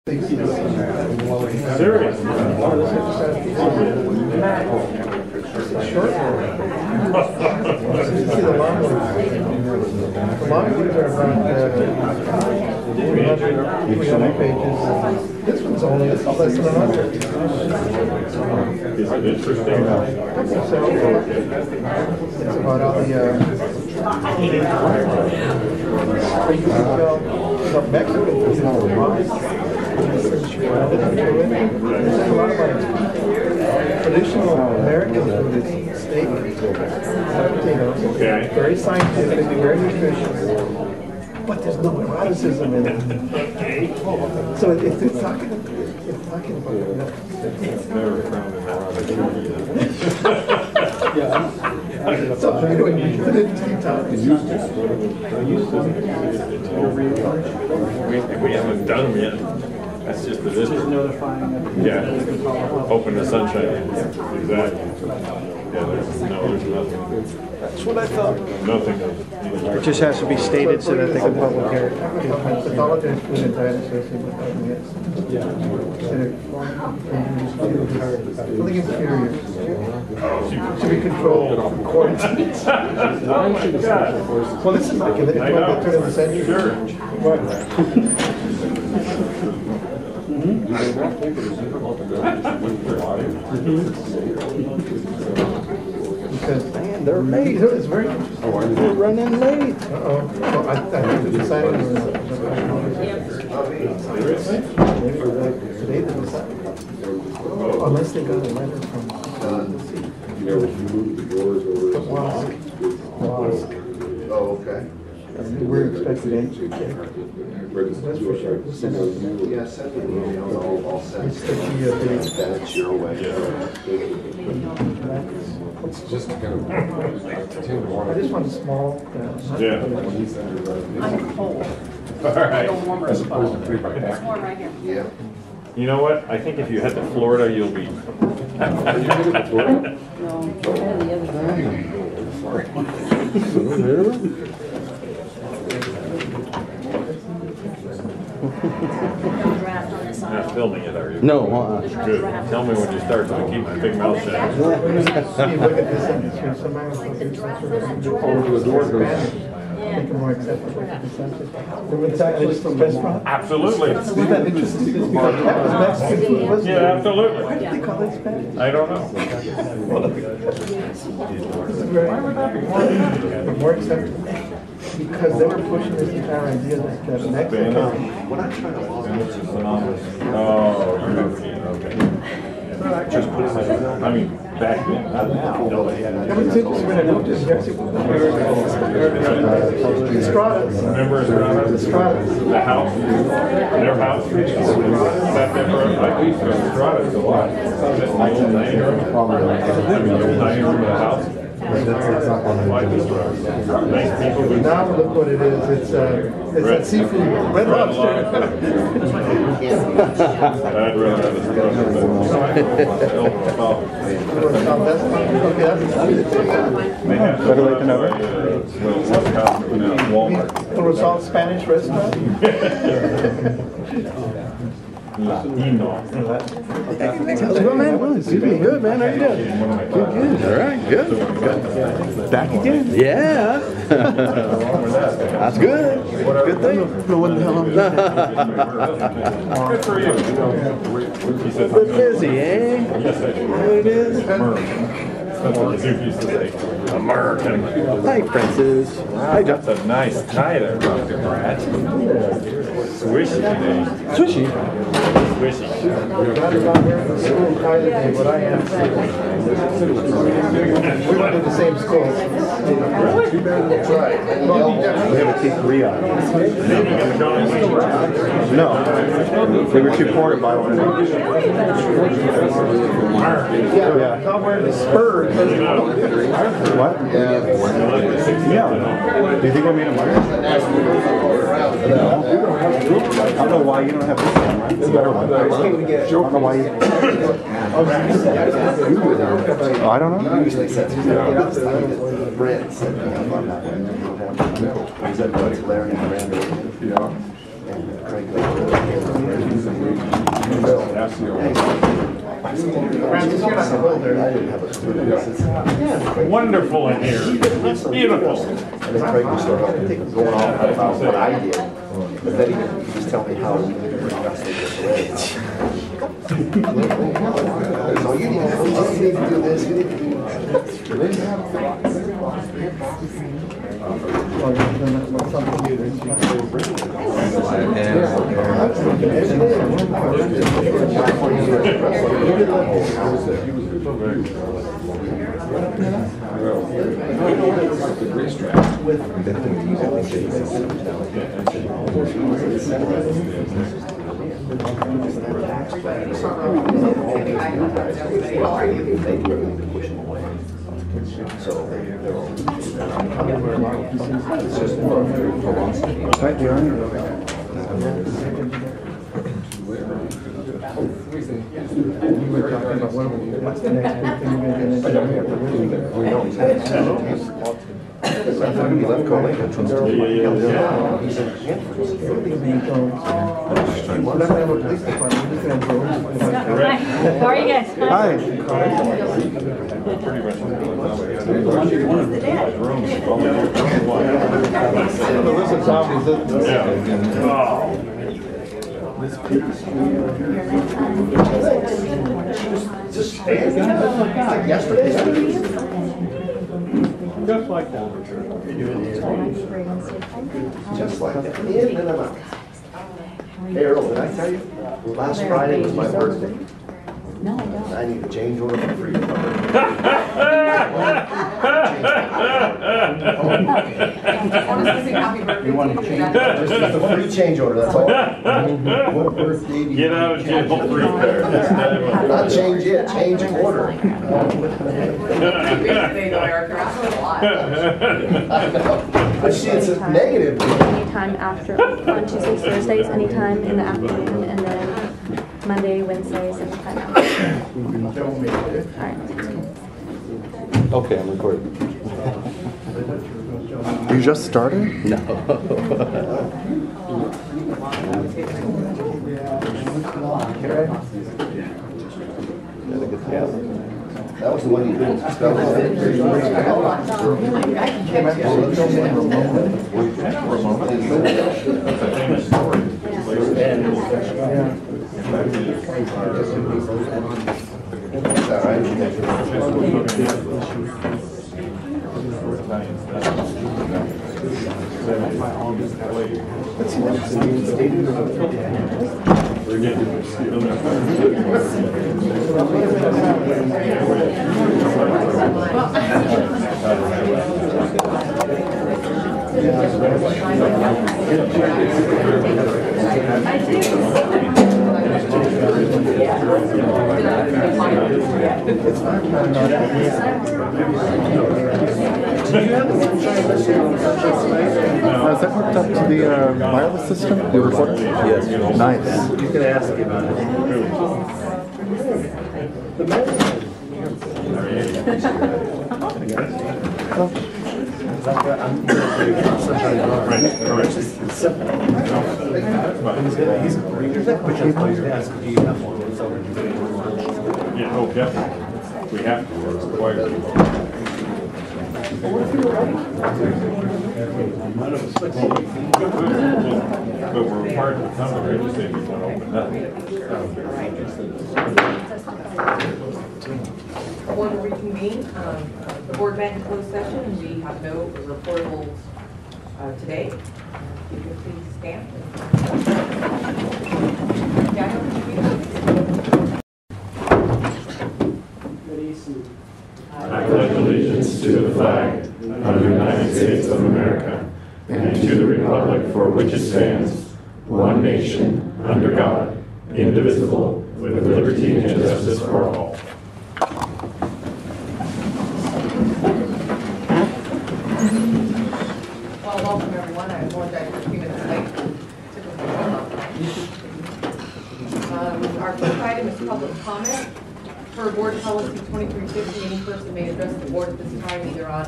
Serious? Short one. You see the long ones. The long ones are about 300 pages. This one's only less than 100. Is it interesting? So, it's about all the Mexican food. Traditional American food is steak, potatoes, Okay. very scientific, very nutritious, but there's no eroticism in it. So it's talking about Never found an So anyway, we put it in TikTok. We haven't done them yet. That's just the district. Yeah. Open to sunshine. Exactly. Yeah, there's nothing. That's what I thought. Nothing. It just has to be stated so that they can publish it. Pathology and food and diet associated with yes. Something inferior. Should be controlled. Quarantine. Well, this is like the turn of the century. Sure. What? Because Man, they're late. it's very interesting. They're running late. Uh-oh. Well, I think they decided today they decided. Unless they got a letter from Wask. Oh, okay. We're expecting it. That's for sure. Yeah, send me an email. I'll send It's the that's your way. It's just kind of. I just want a small. Yeah. I'm cold. All right. As opposed to 3 by It's 10. warm right here. Yeah. You know what? I think if you head to Florida, you'll be. Are you headed to Florida? No, the other draft on this You're side. not filming it, are you? No, Good. Tell me when you start so I keep my big mouth shut. Steve, look at this sentence here. Somebody will The draft on that Over to the door goes. make it more acceptable to the census. Remember the Chinese restaurant? Absolutely. Isn't that interesting? Because that was Mexican food, wasn't it? Yeah, absolutely. Why did they call it Spanish? I don't know. Why would that be more acceptable? Because they were pushing this entire idea that Mexican. When I try to log in, Oh, okay. just put it in my I mean, back then, not now. Nobody had It was interesting when I moved in Jersey. Stratas. Remember Stratas. the house? Their house? Sat there for a we used to go to Strata's a lot. Just the old dining room. I mean, the old dining room of the house. Like this nice people with Now look what it is. It's that seafood, red lobster. I'd rather have a Better late than never. Walmart. The Rosal Spanish restaurant. How's it going, man? Well, it's doing good, man. How you doing? Good, good. All right, good. Back again? Yeah. That's good. Good thing. No one the hell I'm Good for you. He said, bit busy, eh? What it is? that's what the Duke used to say. American. Hi, Princess. Hi, John. That's a nice tie there, Dr. Brad. Swishy today. Swishy. Swishy. Not about here in the school kind of thing, but I am. We went to the same school. That's right. We have a T3 on. No. We were too poor to buy one. Yeah, I'm wearing the Spurs. What? Yeah. Do you think we'll meet him later? I don't know why you don't have this one, right? It's the other one. I don't know why you... Oh, I don't know. Usually sets Brent set me up on that one. He's at Larry and Brandon. And Craig. last year. Francis, you're not the holder. I didn't have a student. Wonderful in here. It's beautiful. And then Craig would start going on about what I did. But then he would just tell me how we invested this. So you need to do this, you need to do What's the next big thing you're gonna do? He left Colleen and trusted me. He's in We're not gonna have a police department, we're just gonna have roads. Hi, how are you guys? Hi. Yesterday. Just like that. Just like that. In and out. Hey Earl, did I tell you? Last Friday was my birthday. No, I don't. I need a change order for free. You want to change? Just a free change order, that's all. What birthday do you? Get out of jail free there. Not change it, change order. But see, it's a negative. Anytime after, on Tuesdays, Thursdays, anytime in the afternoon, and then Monday, Wednesdays, anytime after. All right. Okay, I'm recording. You just started? No. That was the one you didn't. Is that hooked up to the wireless system? The recorder? Yes. Nice. You can ask him. Yeah, oh, definitely. We have to, we're required. But we're required to come to register if we want to open up. I want to reconvene. The board met in closed session, and we have no reportables today. If you could please stand. I pledge allegiance to the flag of the United States of America and to the republic for which it stands, one nation, under God, indivisible, with liberty and justice for all. Well, welcome everyone. I apologize for a few minutes late. Our first item is public comment. Per Board Policy 2350, any person may address the board at this time either on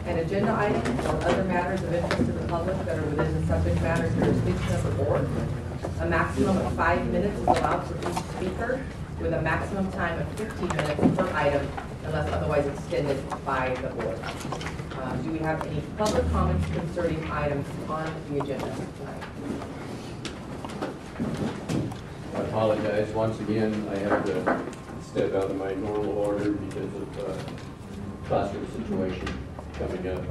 an agenda item or other matters of interest to the public that are within the subject matter jurisdiction of the board. A maximum of 5 minutes is allowed for each speaker, with a maximum time of 15 minutes per item, unless otherwise extended by the board. Do we have any public comments concerning items on the agenda tonight? I apologize. Once again, I have to step out of my normal order because of classroom situation coming up.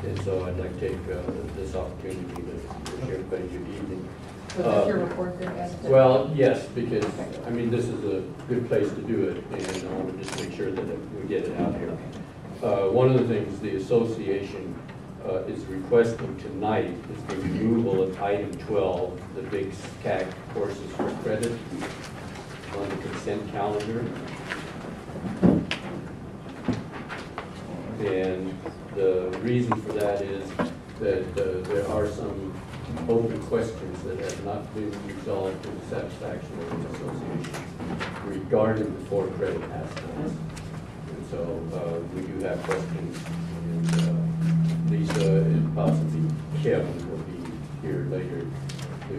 And so I'd like to take this opportunity to wish everybody good evening. Was this your report there, guys? Well, yes, because, I mean, this is a good place to do it, and I want to just make sure that we get it out here. One of the things the association is requesting tonight is the removal of item 12, the big CAG courses for credit on the consent calendar. And the reason for that is that there are some open questions that have not been resolved to the satisfaction of the association regarding the 4 credit aspects. And so we do have questions, and Lisa and possibly Kevin will be here later to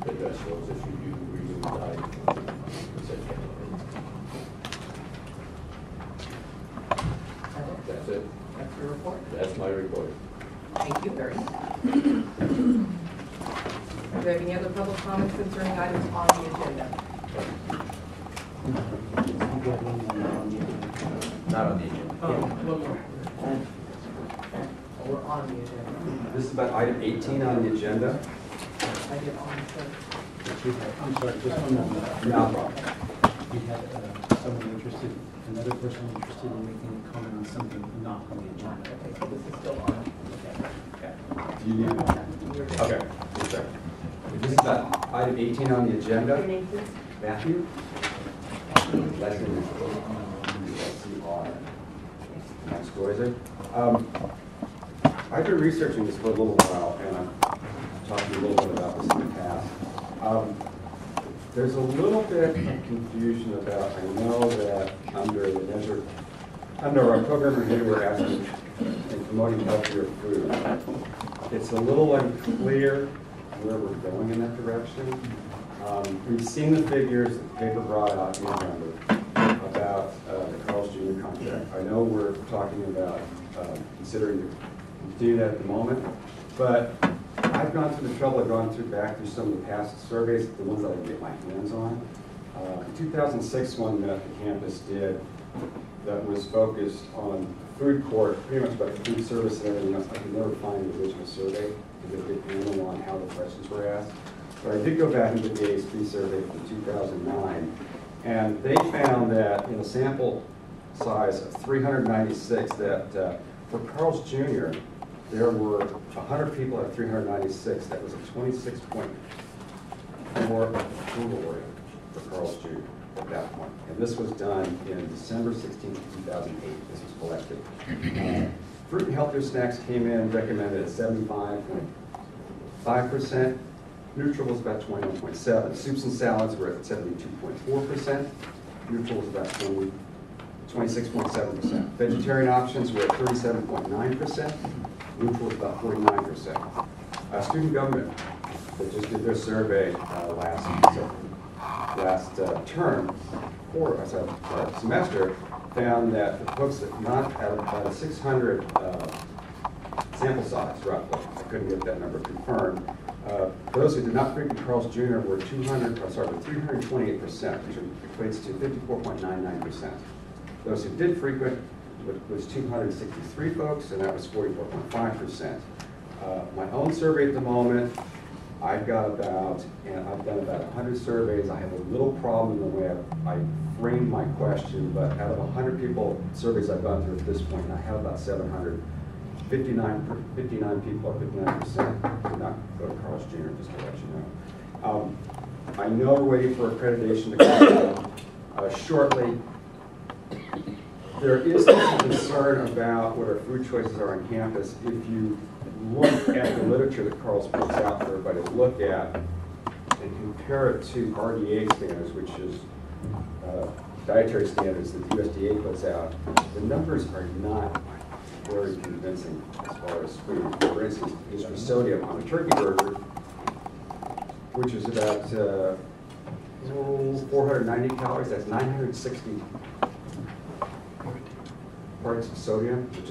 address those if you do remove the item from the consent calendar. That's it. That's your report. That's my report. Thank you very much. Do you have any other public comments concerning items on the agenda? Not on the agenda. One more. We're on the agenda. This is about item 18 on the agenda. I did on, so. I'm sorry, just one moment. No problem. We had someone interested, another person interested in making a comment on something not on the agenda. Okay, so this is still on. Do you need it? Okay. Yes, sir. This is about item 18 on the agenda. Your name, please? Matthew? Last name is S-C-R. Max Sequoias. I've been researching this for a little while, and I've talked to you a little bit about this in the past. There's a little bit of confusion about, I know that under our program review, we're asking and promoting healthier food. It's a little unclear where we're going in that direction. We've seen the figures that the paper brought out in November about the Carl's Jr. contract. I know we're talking about considering to continue that at the moment, but I've gone through the trouble, back through some of the past surveys, the ones that I can get my hands on. The 2006 one that the campus did that was focused on food court, pretty much about the food service and everything else. I could never find the original survey to get a good handle on how the questions were asked. But I did go back and get the ASP survey from 2009, and they found that in a sample size of 396 that for Carl's Jr., there were 100 people out of 396. That was a 26.4 approval rate for Carl's Jr. at that point. And this was done in December 16, 2008. This was collected. Fruit and healthier snacks came in recommended at 75.5%. Neutral was about 21.7%. Soups and salads were at 72.4%. Neutral was about 26.7%. Vegetarian options were at 37.9%. Neutral was about 49%. Student government, that just did their survey last term, or semester, found that the folks that not out of about a 600 sample size, roughly, I couldn't get that number confirmed. Those who did not frequent Carl's Jr. were 328%, which equates to 54.99%. Those who did frequent was 263 folks, and that was 44.5%. My own survey at the moment, I've done about 100 surveys. I have a little problem in the way I frame my question, but out of 100 people surveys I've gone through at this point, I have about 700. 59 people, or 59%, did not go to Carl's Jr., just to let you know. I know we're waiting for accreditation to come shortly. There is some concern about what our food choices are on campus. If you look at the literature that Carl's puts out for everybody to look at and compare it to RDA standards, which is dietary standards that the USDA puts out, the numbers are not very convincing as far as food. For instance, is sodium on a turkey burger which is about 490 calories. That's 960 parts of sodium, which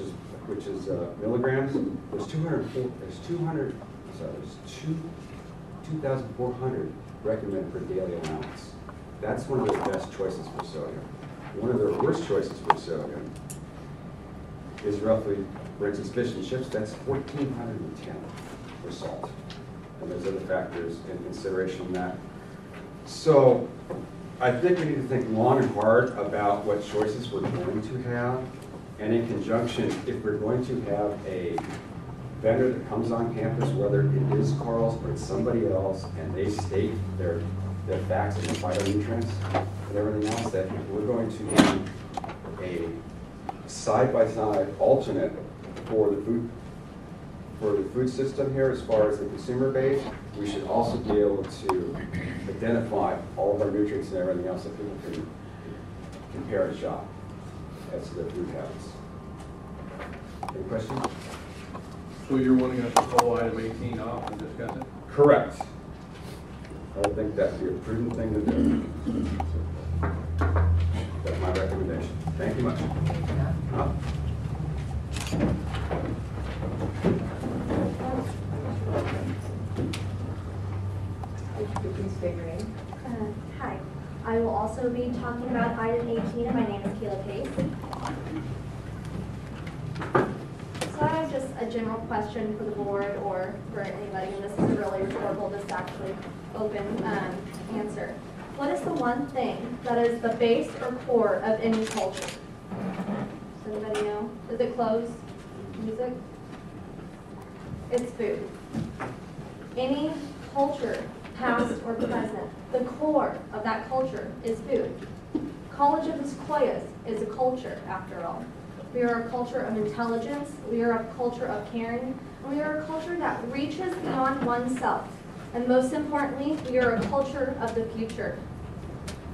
is milligrams. There's 2,400 recommended for daily allowance. That's one of the best choices for sodium. One of the worst choices for sodium is roughly, for instance, fish and chips. That's 1,410 for salt. And there's other factors in consideration in that. So I think we need to think long and hard about what choices we're going to have. And in conjunction, if we're going to have a vendor that comes on campus, whether it is Carl's or it's somebody else, and they state their facts and their phytonutrients and everything else, that we're going to need a side-by-side alternate for the food system here as far as the consumer base. We should also be able to identify all of our nutrients and everything else that people can compare and shop as to their food habits. Any questions? So you're wanting us to pull item 18 off and discuss it? Correct. I think that would be a prudent thing to do. That's my recommendation. Thank you much. Please state your name. Hi. I will also be talking about item 18, and my name is Kayla Pace. So I have just a general question for the board or for anybody, and this isn't really rhetorical, this is actually open answer. What is the one thing that is the base or core of any culture? Does anybody know? Is it clothes? Music? It's food. Any culture, past or present, the core of that culture is food. College of the Sequoias is a culture, after all. We are a culture of intelligence, we are a culture of caring, and we are a culture that reaches beyond oneself. And most importantly, we are a culture of the future.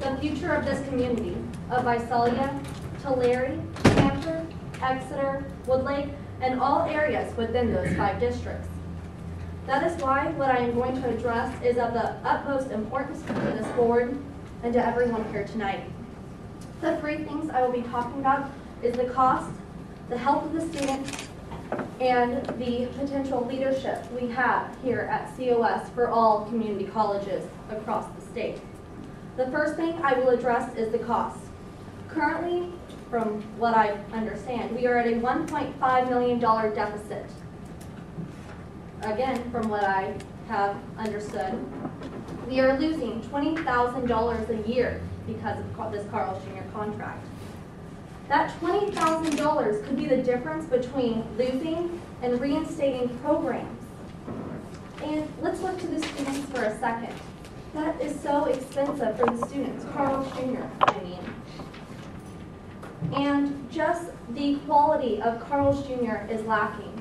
The future of this community, of Visalia, Tulare, Hampton, Exeter, Woodlake, and all areas within those 5 districts. That is why what I am going to address is of the utmost importance to this board and to everyone here tonight. The 3 things I will be talking about is the cost, the health of the student, and the potential leadership we have here at COS for all community colleges across the state. The first thing I will address is the cost. Currently, from what I understand, we are at a $1.5 million deficit. Again, from what I have understood, we are losing $20,000 a year because of this Carl's Jr. contract. That $20,000 could be the difference between losing and reinstating programs. And let's look to the students for a second. That is so expensive for the students, Carl's Jr., I mean. And just the quality of Carl's Jr. is lacking.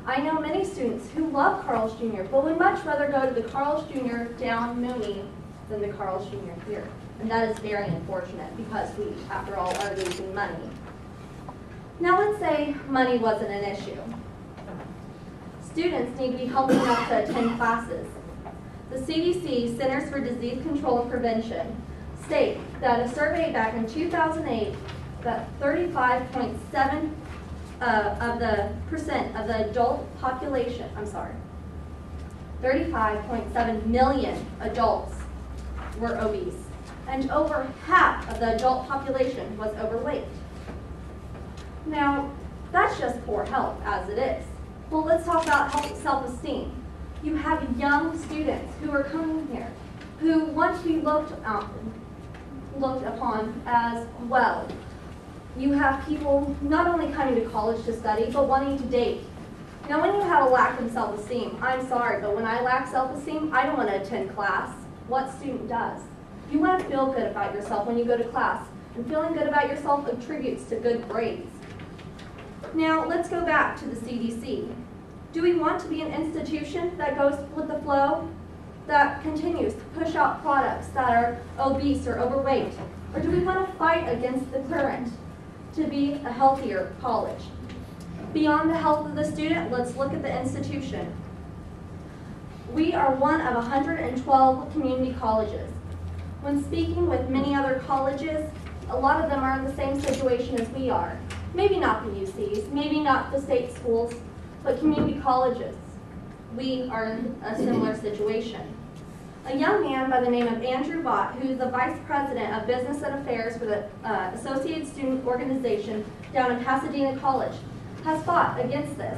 I know many students who love Carl's Jr., but would much rather go to the Carl's Jr. down Mooney than the Carl's Jr. here. And that is very unfortunate because we, after all, are losing money. Now let's say money wasn't an issue. Students need to be healthy enough to attend classes. The CDC, Centers for Disease Control and Prevention, state that a survey back in 2008 that 35.7% of the adult population, 35.7 million adults were obese, and over half of the adult population was overweight. Now, that's just poor health as it is. Well, let's talk about health, self-esteem. You have young students who are coming here who want to be looked upon as well. You have people not only coming to college to study, but wanting to date. Now, when you have a lack of self-esteem, I'm sorry, but when I lack self-esteem, I don't want to attend class. What student does? You want to feel good about yourself when you go to class, and feeling good about yourself attributes to good grades. Now, let's go back to the CDC. Do we want to be an institution that goes with the flow, that continues to push out products that are obese or overweight? Or do we want to fight against the current to be a healthier college? Beyond the health of the student, let's look at the institution. We are one of 112 community colleges. When speaking with many other colleges, a lot of them are in the same situation as we are. Maybe not the UCs, maybe not the state schools, but community colleges. We are in a similar situation. A young man by the name of Andrew Bott, who is the Vice President of Business and Affairs for the Associated Student Organization down in Pasadena College, has fought against this.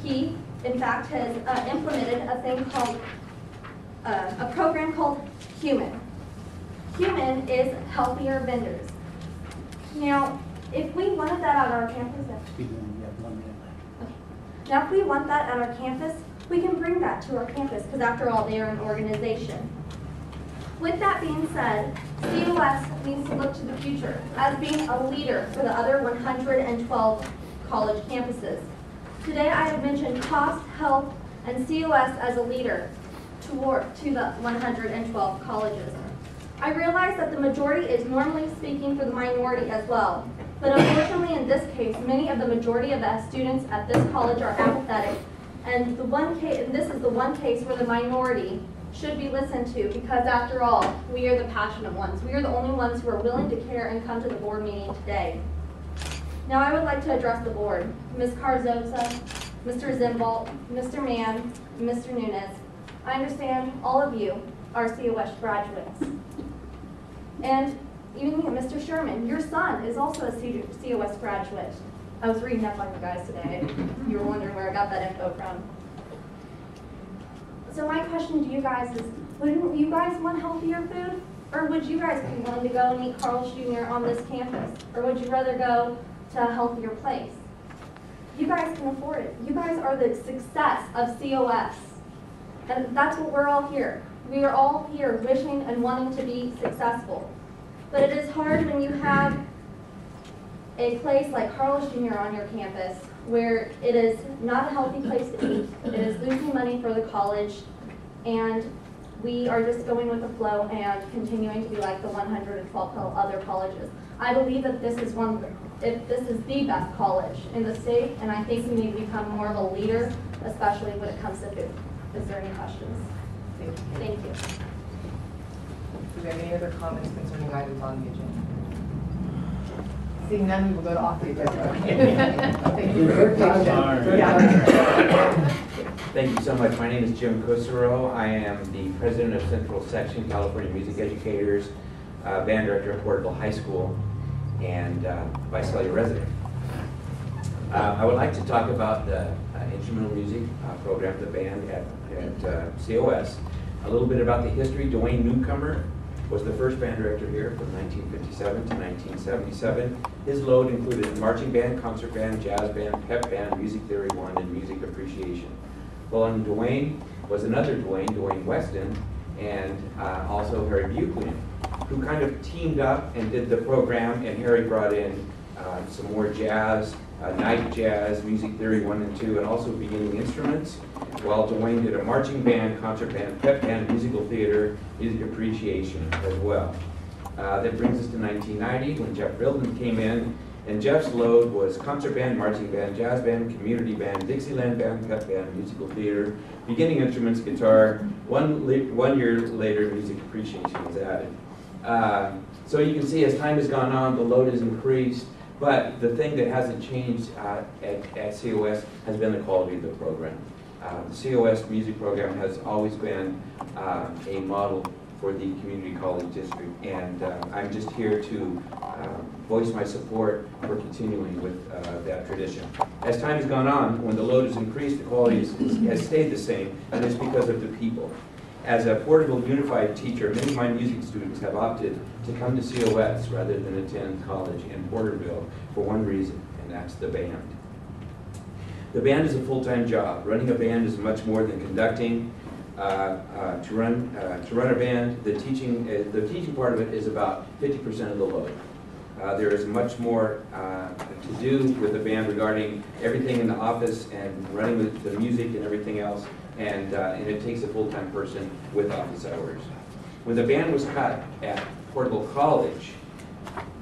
He, in fact, has implemented a thing called, a program called HUMAN. HUMAN is healthier vendors. Now, if we wanted that at our campus, now if we want that at our campus, we can bring that to our campus, because after all, they are an organization. With that being said, COS needs to look to the future as being a leader for the other 112 college campuses. Today I have mentioned cost, health, and COS as a leader to the 112 colleges. I realize that the majority is normally speaking for the minority as well, but unfortunately in this case, many of the majority of the students at this college are apathetic, and this is the one case where the minority should be listened to, because after all, we are the passionate ones. We are the only ones who are willing to care and come to the board meeting today. Now I would like to address the board. Ms. Carzosa, Mr. Zimbaldt, Mr. Mann, Mr. Nunes. I understand all of you are COS graduates. And even you, Mr. Sherman, your son is also a COS graduate. I was reading up on you guys today. You were wondering where I got that info from. So my question to you guys is, wouldn't you guys want healthier food? Or would you guys be willing to go and eat Carl's Jr. on this campus? Or would you rather go to a healthier place? You guys can afford it. You guys are the success of COS. And that's what we're all here. We are all here wishing and wanting to be successful. But it is hard when you have a place like Carl's Jr. on your campus where it is not a healthy place to eat. It is losing money for the college, and we are just going with the flow and continuing to be like the 112 other colleges. I believe that this is the best college in the state, and I think we need to become more of a leader, especially when it comes to food. Is there any questions? Thank you. Do we have any other comments concerning items on the agenda? Seeing none, we will go to off the agenda. Thank you for Thank you so much. My name is Jim Cosero. I am the president of Central Section, California Music Educators, band director at Porterville High School, and Visalia resident. I would like to talk about the instrumental music program, the band at COS. A little bit about the history. Dwayne Newcomer was the first band director here from 1957 to 1977. His load included marching band, concert band, jazz band, pep band, music theory 1, and music appreciation. Following Dwayne was another Dwayne Weston, and also Harry Buchanan, who kind of teamed up and did the program, and Harry brought in some more jazz, night jazz, music theory 1 and 2, and also beginning instruments, while Dwayne did a marching band, concert band, pep band, musical theater, music appreciation as well. That brings us to 1990 when Jeff Bilden came in, and Jeff's load was concert band, marching band, jazz band, community band, Dixieland band, pep band, musical theater, beginning instruments, guitar. One year later, music appreciation was added. So you can see as time has gone on, the load has increased. But the thing that hasn't changed at COS has been the quality of the program. The COS music program has always been a model for the community college district, and I'm just here to voice my support for continuing with that tradition. As time has gone on, when the load has increased, the quality has stayed the same, and it's because of the people. As a Porterville Unified teacher, many of my music students have opted to come to COS rather than attend college in Porterville for one reason, and that's the band. The band is a full-time job. Running a band is much more than conducting. To run a band, the teaching part of it is about 50% of the load. There is much more to do with the band regarding everything in the office and running the music and everything else, and it takes a full-time person with office hours. When the band was cut at Porterville College,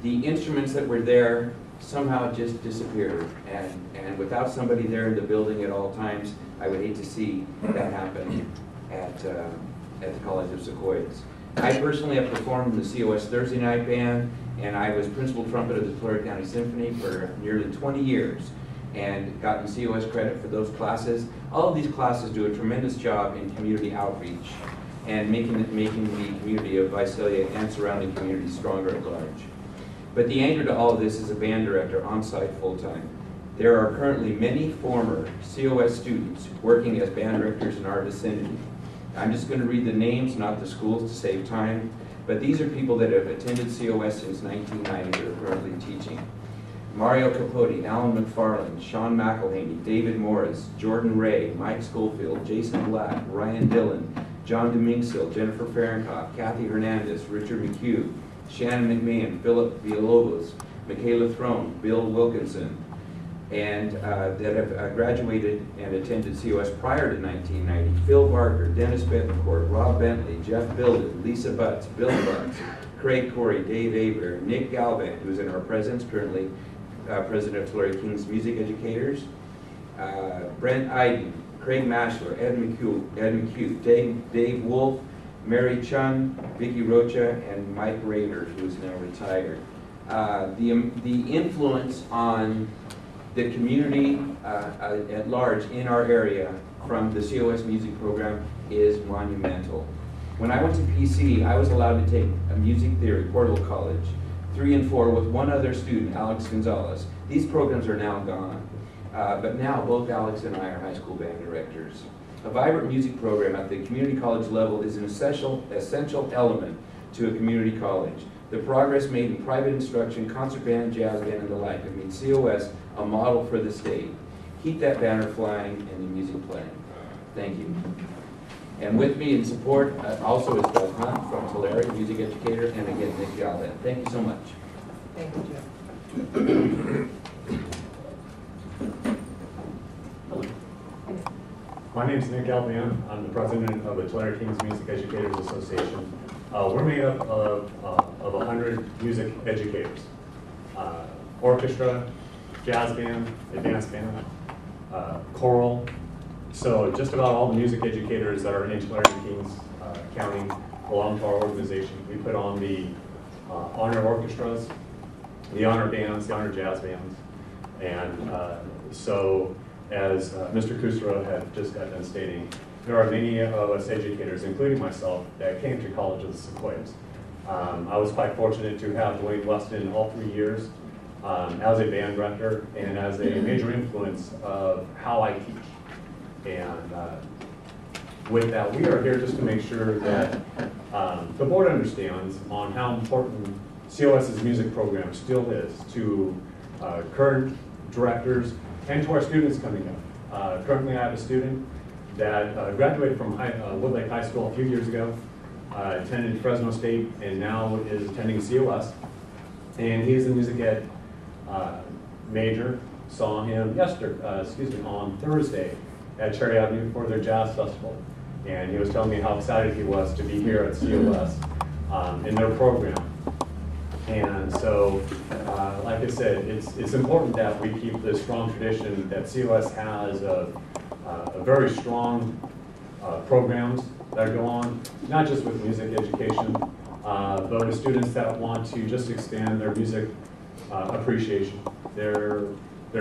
the instruments that were there somehow just disappeared, and without somebody there in the building at all times, I would hate to see that happen. at the College of Sequoias. I personally have performed in the COS Thursday Night Band, and I was principal trumpet of the Tulare County Symphony for nearly 20 years and gotten COS credit for those classes. All of these classes do a tremendous job in community outreach and making the community of Visalia and surrounding communities stronger at large. But the anchor to all of this is a band director on site full-time. There are currently many former COS students working as band directors in our vicinity. I'm just going to read the names, not the schools, to save time, but these are people that have attended COS since 1990 that are currently teaching. Mario Capote, Alan McFarland, Sean McElhaney, David Morris, Jordan Ray, Mike Schofield, Jason Black, Ryan Dillon, John Dominguez, Jennifer Fahrenkopf, Kathy Hernandez, Richard McHugh, Shannon McMahon, Philip Villalobos, Michaela Throne, Bill Wilkinson, and that have graduated and attended COS prior to 1990. Phil Barker, Dennis Betancourt, Rob Bentley, Jeff Bilden, Lisa Butts, Bill Butts, Craig Corey, Dave Aber, Nick Galvan, who's in our presence, currently president of Tulare Kings Music Educators, Brent Iden, Craig Mashler, Ed McHugh, Dave Wolf, Mary Chun, Vicki Rocha, and Mike Rader, who's now retired. The influence on the community at large in our area from the COS music program is monumental. When I went to PC, I was allowed to take a music theory, Portal College, 3 and 4 with one other student, Alex Gonzalez. These programs are now gone, but now both Alex and I are high school band directors. A vibrant music program at the community college level is an essential element to a community college. The progress made in private instruction, concert band, jazz band, and the like have made COS a model for the state. Keep that banner flying and the music playing. Thank you. And with me in support also is Doug Hunt from Tulare, music educator, and again, Nick Galvan. Thank you so much. Thank you, Jim. My name is Nick Galvan. I'm the president of the Tulare Kings Music Educators Association. We're made up of 100 music educators. Orchestra, jazz band, advanced band, choral. So just about all the music educators that are in Tulare Kings County belong to our organization. We put on the honor orchestras, the honor bands, the honor jazz bands. And so as Mr. Kusero had just got done stating, there are many of us educators, including myself, that came to College of the Sequoias. I was quite fortunate to have Dwayne Weston all 3 years as a band director and as a major influence of how I teach. And with that, we are here just to make sure that the board understands on how important COS's music program still is to current directors and to our students coming up. Currently, I have a student that graduated from Wood Lake High School a few years ago, attended Fresno State, and now is attending COS. And he's a music ed major. Saw him on Thursday at Cherry Avenue for their jazz festival. And he was telling me how excited he was to be here at COS in their program. And so, like I said, it's important that we keep the strong tradition that COS has of very strong programs that go on, not just with music education, but with students that want to just expand their music appreciation, their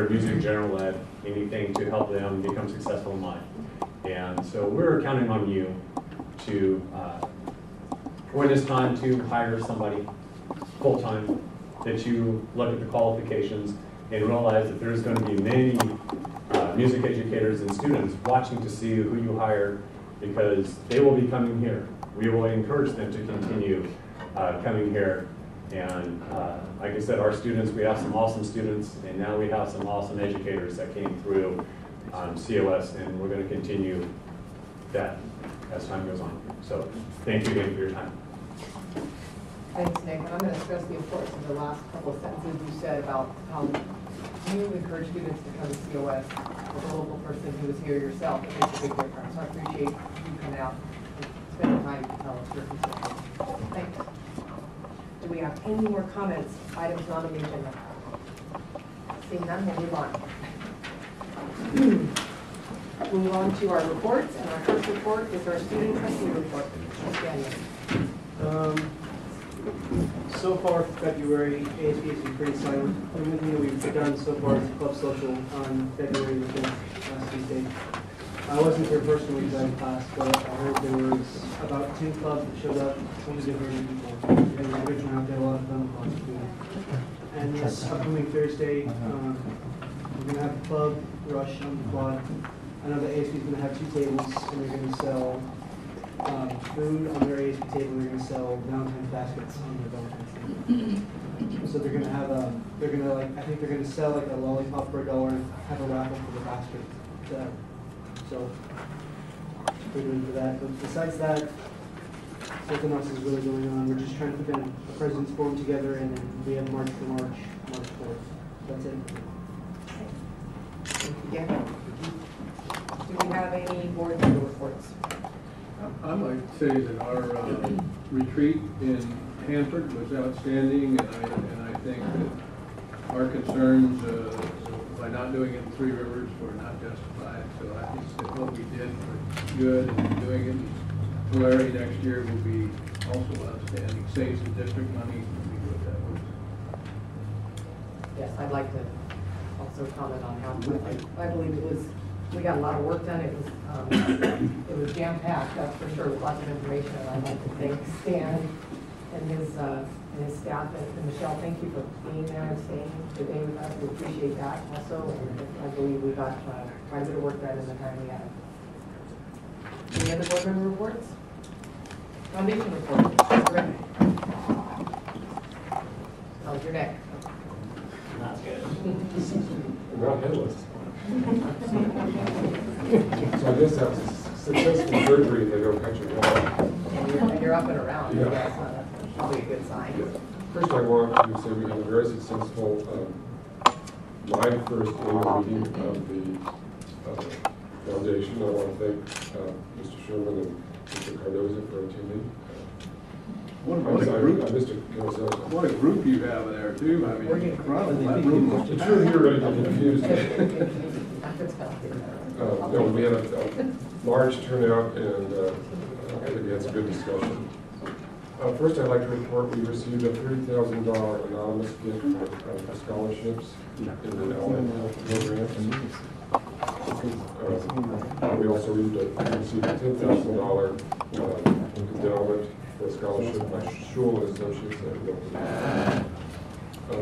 music general ed, anything to help them become successful in life. And so we're counting on you to, when it's time to hire somebody full-time, that you look at the qualifications and realize that there's going to be many music educators and students watching to see who you hire, because they will be coming here. We will encourage them to continue coming here. And like I said, our students, we have some awesome students, and now we have some awesome educators that came through COS, and we're going to continue that as time goes on. So thank you again for your time. Thanks, Nick. And I'm going to stress the importance of the last couple of sentences you said about how you encourage students to come to COS. As a local person who was here yourself, it makes a big difference. So I appreciate you coming out and spending time to tell us your concerns. Thanks. Do we have any more comments, items not on the agenda? Seeing none, we'll move on. move on to our reports, and our first report is our student trustee report. Ms. Daniel. So far, February, ASB has been pretty silent. The only thing that we've done so far is Club Social on February the 5th, last Tuesday. I wasn't there personally because I had class, but I heard there was about 10 clubs that showed up, some of them very people. And we were reaching out, they had a lot of fun with lots of food. And this upcoming Thursday, we're going to have a club rush on the quad. I know the ASB is going to have 2 tables, and they're going to sell food on their ASB table. They're going to sell Valentine's baskets on their Valentine's table. So they're going to have they're going to I think they're going to sell like a lollipop for $1 and have a raffle for the basket. So we're doing for that. But besides that, nothing else is really going on. We're just trying to put a President's Forum together, and then we have March 4th. That's it. Thank you, Daniel. Do we have any board member reports? I might say that our retreat in Hanford was outstanding, and I think that our concerns by not doing it in Three Rivers were not justified. So I think that what we did was good, and doing it in Tulare next year will be also outstanding. Saves the district money. We do it that way. Yes, I'd like to also comment on how I believe we got a lot of work done. It was jam-packed, that's for sure, with lots of information. And I'd like to thank Stan and his staff, and Michelle, thank you for being there and staying today with us. We appreciate that also. And I believe we got quite a bit of work done in the time we had. Any other board member reports? Foundation report. How's your neck? Not good. Not headless. So I guess that's a successful surgery. They don't cut your head. You're up and around. Yeah. That's probably a good sign. Yeah. First, I want to say we had a very successful my first annual meeting of the foundation. I want to thank Mr. Sherman and Mr. Cardoza for attending. What a group you have in there too. I mean, it's really here ready to confuse me. No, we had a large turnout, and I think we had some good discussion. First, I'd like to report we received a $30,000 anonymous gift for scholarships in the LM Health program. We also received a $10,000 endowment for a scholarship by Schul and Associates at Milton. A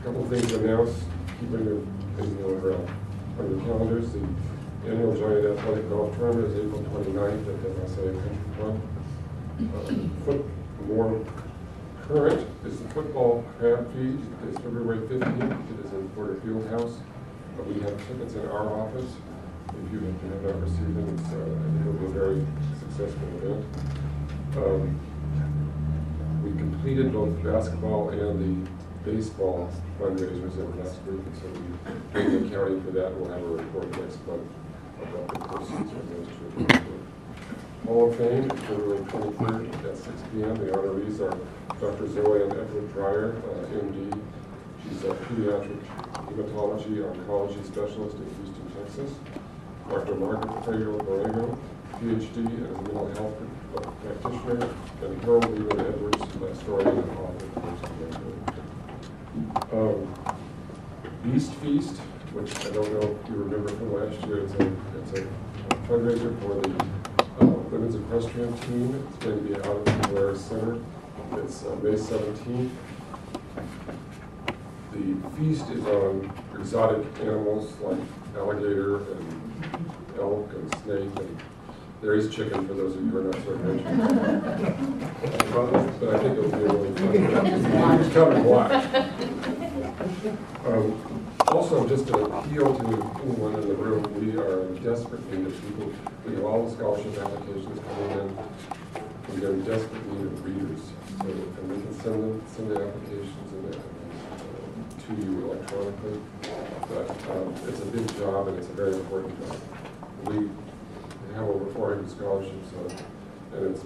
couple of things to announce, keeping your on your calendars. The annual Giant Athletic Golf Tournament is April 29th at the MSA Country Club. More current is the football crab feed. It's February 15th. It is in Porter Fieldhouse. We have tickets in our office. If you have not received them, it will be a very successful event. We completed both the basketball and the baseball fundraisers in last week, and so we did the accounting for that. We'll have a report next month about the proceeds of those two. Hall of Fame, February 23rd at 6 p.m. The honorees are Dr. Zoe and Edward Dreyer, MD. She's a pediatric hematology oncology specialist in Houston, Texas. Dr. Margaret Borrego, PhD as a mental health practitioner, and Harold Leland Edwards, historian and author of Beast Feast, which I don't know if you remember from last year. It's a fundraiser for the women's equestrian team. It's going to be out at the Tulare Center. It's May 17th. The feast is on exotic animals like alligator and elk and snake, and there is chicken for those of you who are not so adventurous. But I think it'll be really fun. It's kind of black. Also, just to appeal to anyone in the room, we are in desperate need of people. We have all the scholarship applications coming in. We are in desperate need of readers. So, and we can send the applications to you electronically. But it's a big job, and it's a very important job. We have over 400 scholarships, and it's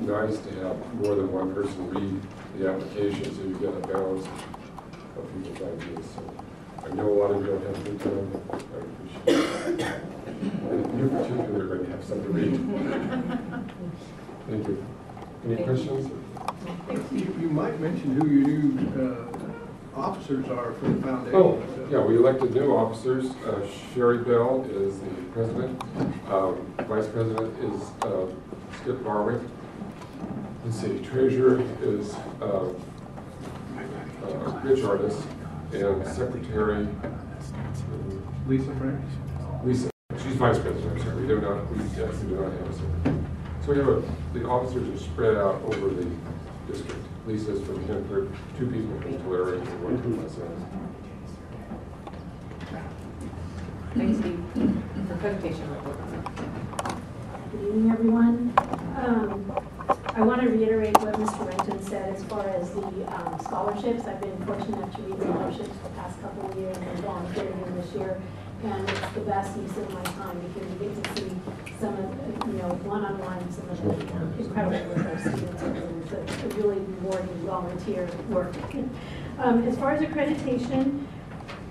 nice to have more than one person read the application so you get a balance of people's ideas. So I know a lot of you don't have good time, but I appreciate it. And you particularly are going to have something to read. Thank you. Any questions? You might mention who your new officers are for the foundation. Oh, yeah, we elected new officers. Sherry Bell is the president. Vice president is Skip Barwick. Let's see, treasurer is Rich Artist, and secretary Lisa Frank? Lisa. She's vice president. I'm sorry. We do not have a secretary. So we have the officers are spread out over the district. Lisa's from Hanford, 2 people from Tulare, and 1 from myself. Thanks, Steve, for presentation report. Good evening, everyone. I want to reiterate what Mr. Renton said as far as the scholarships. I've been fortunate enough to read scholarships the past couple of years and volunteered in this year. And it's the best use of my time because you get to see some of, one-on-one, some of the incredible work our students are doing. It's a really rewarding volunteer work. As far as accreditation,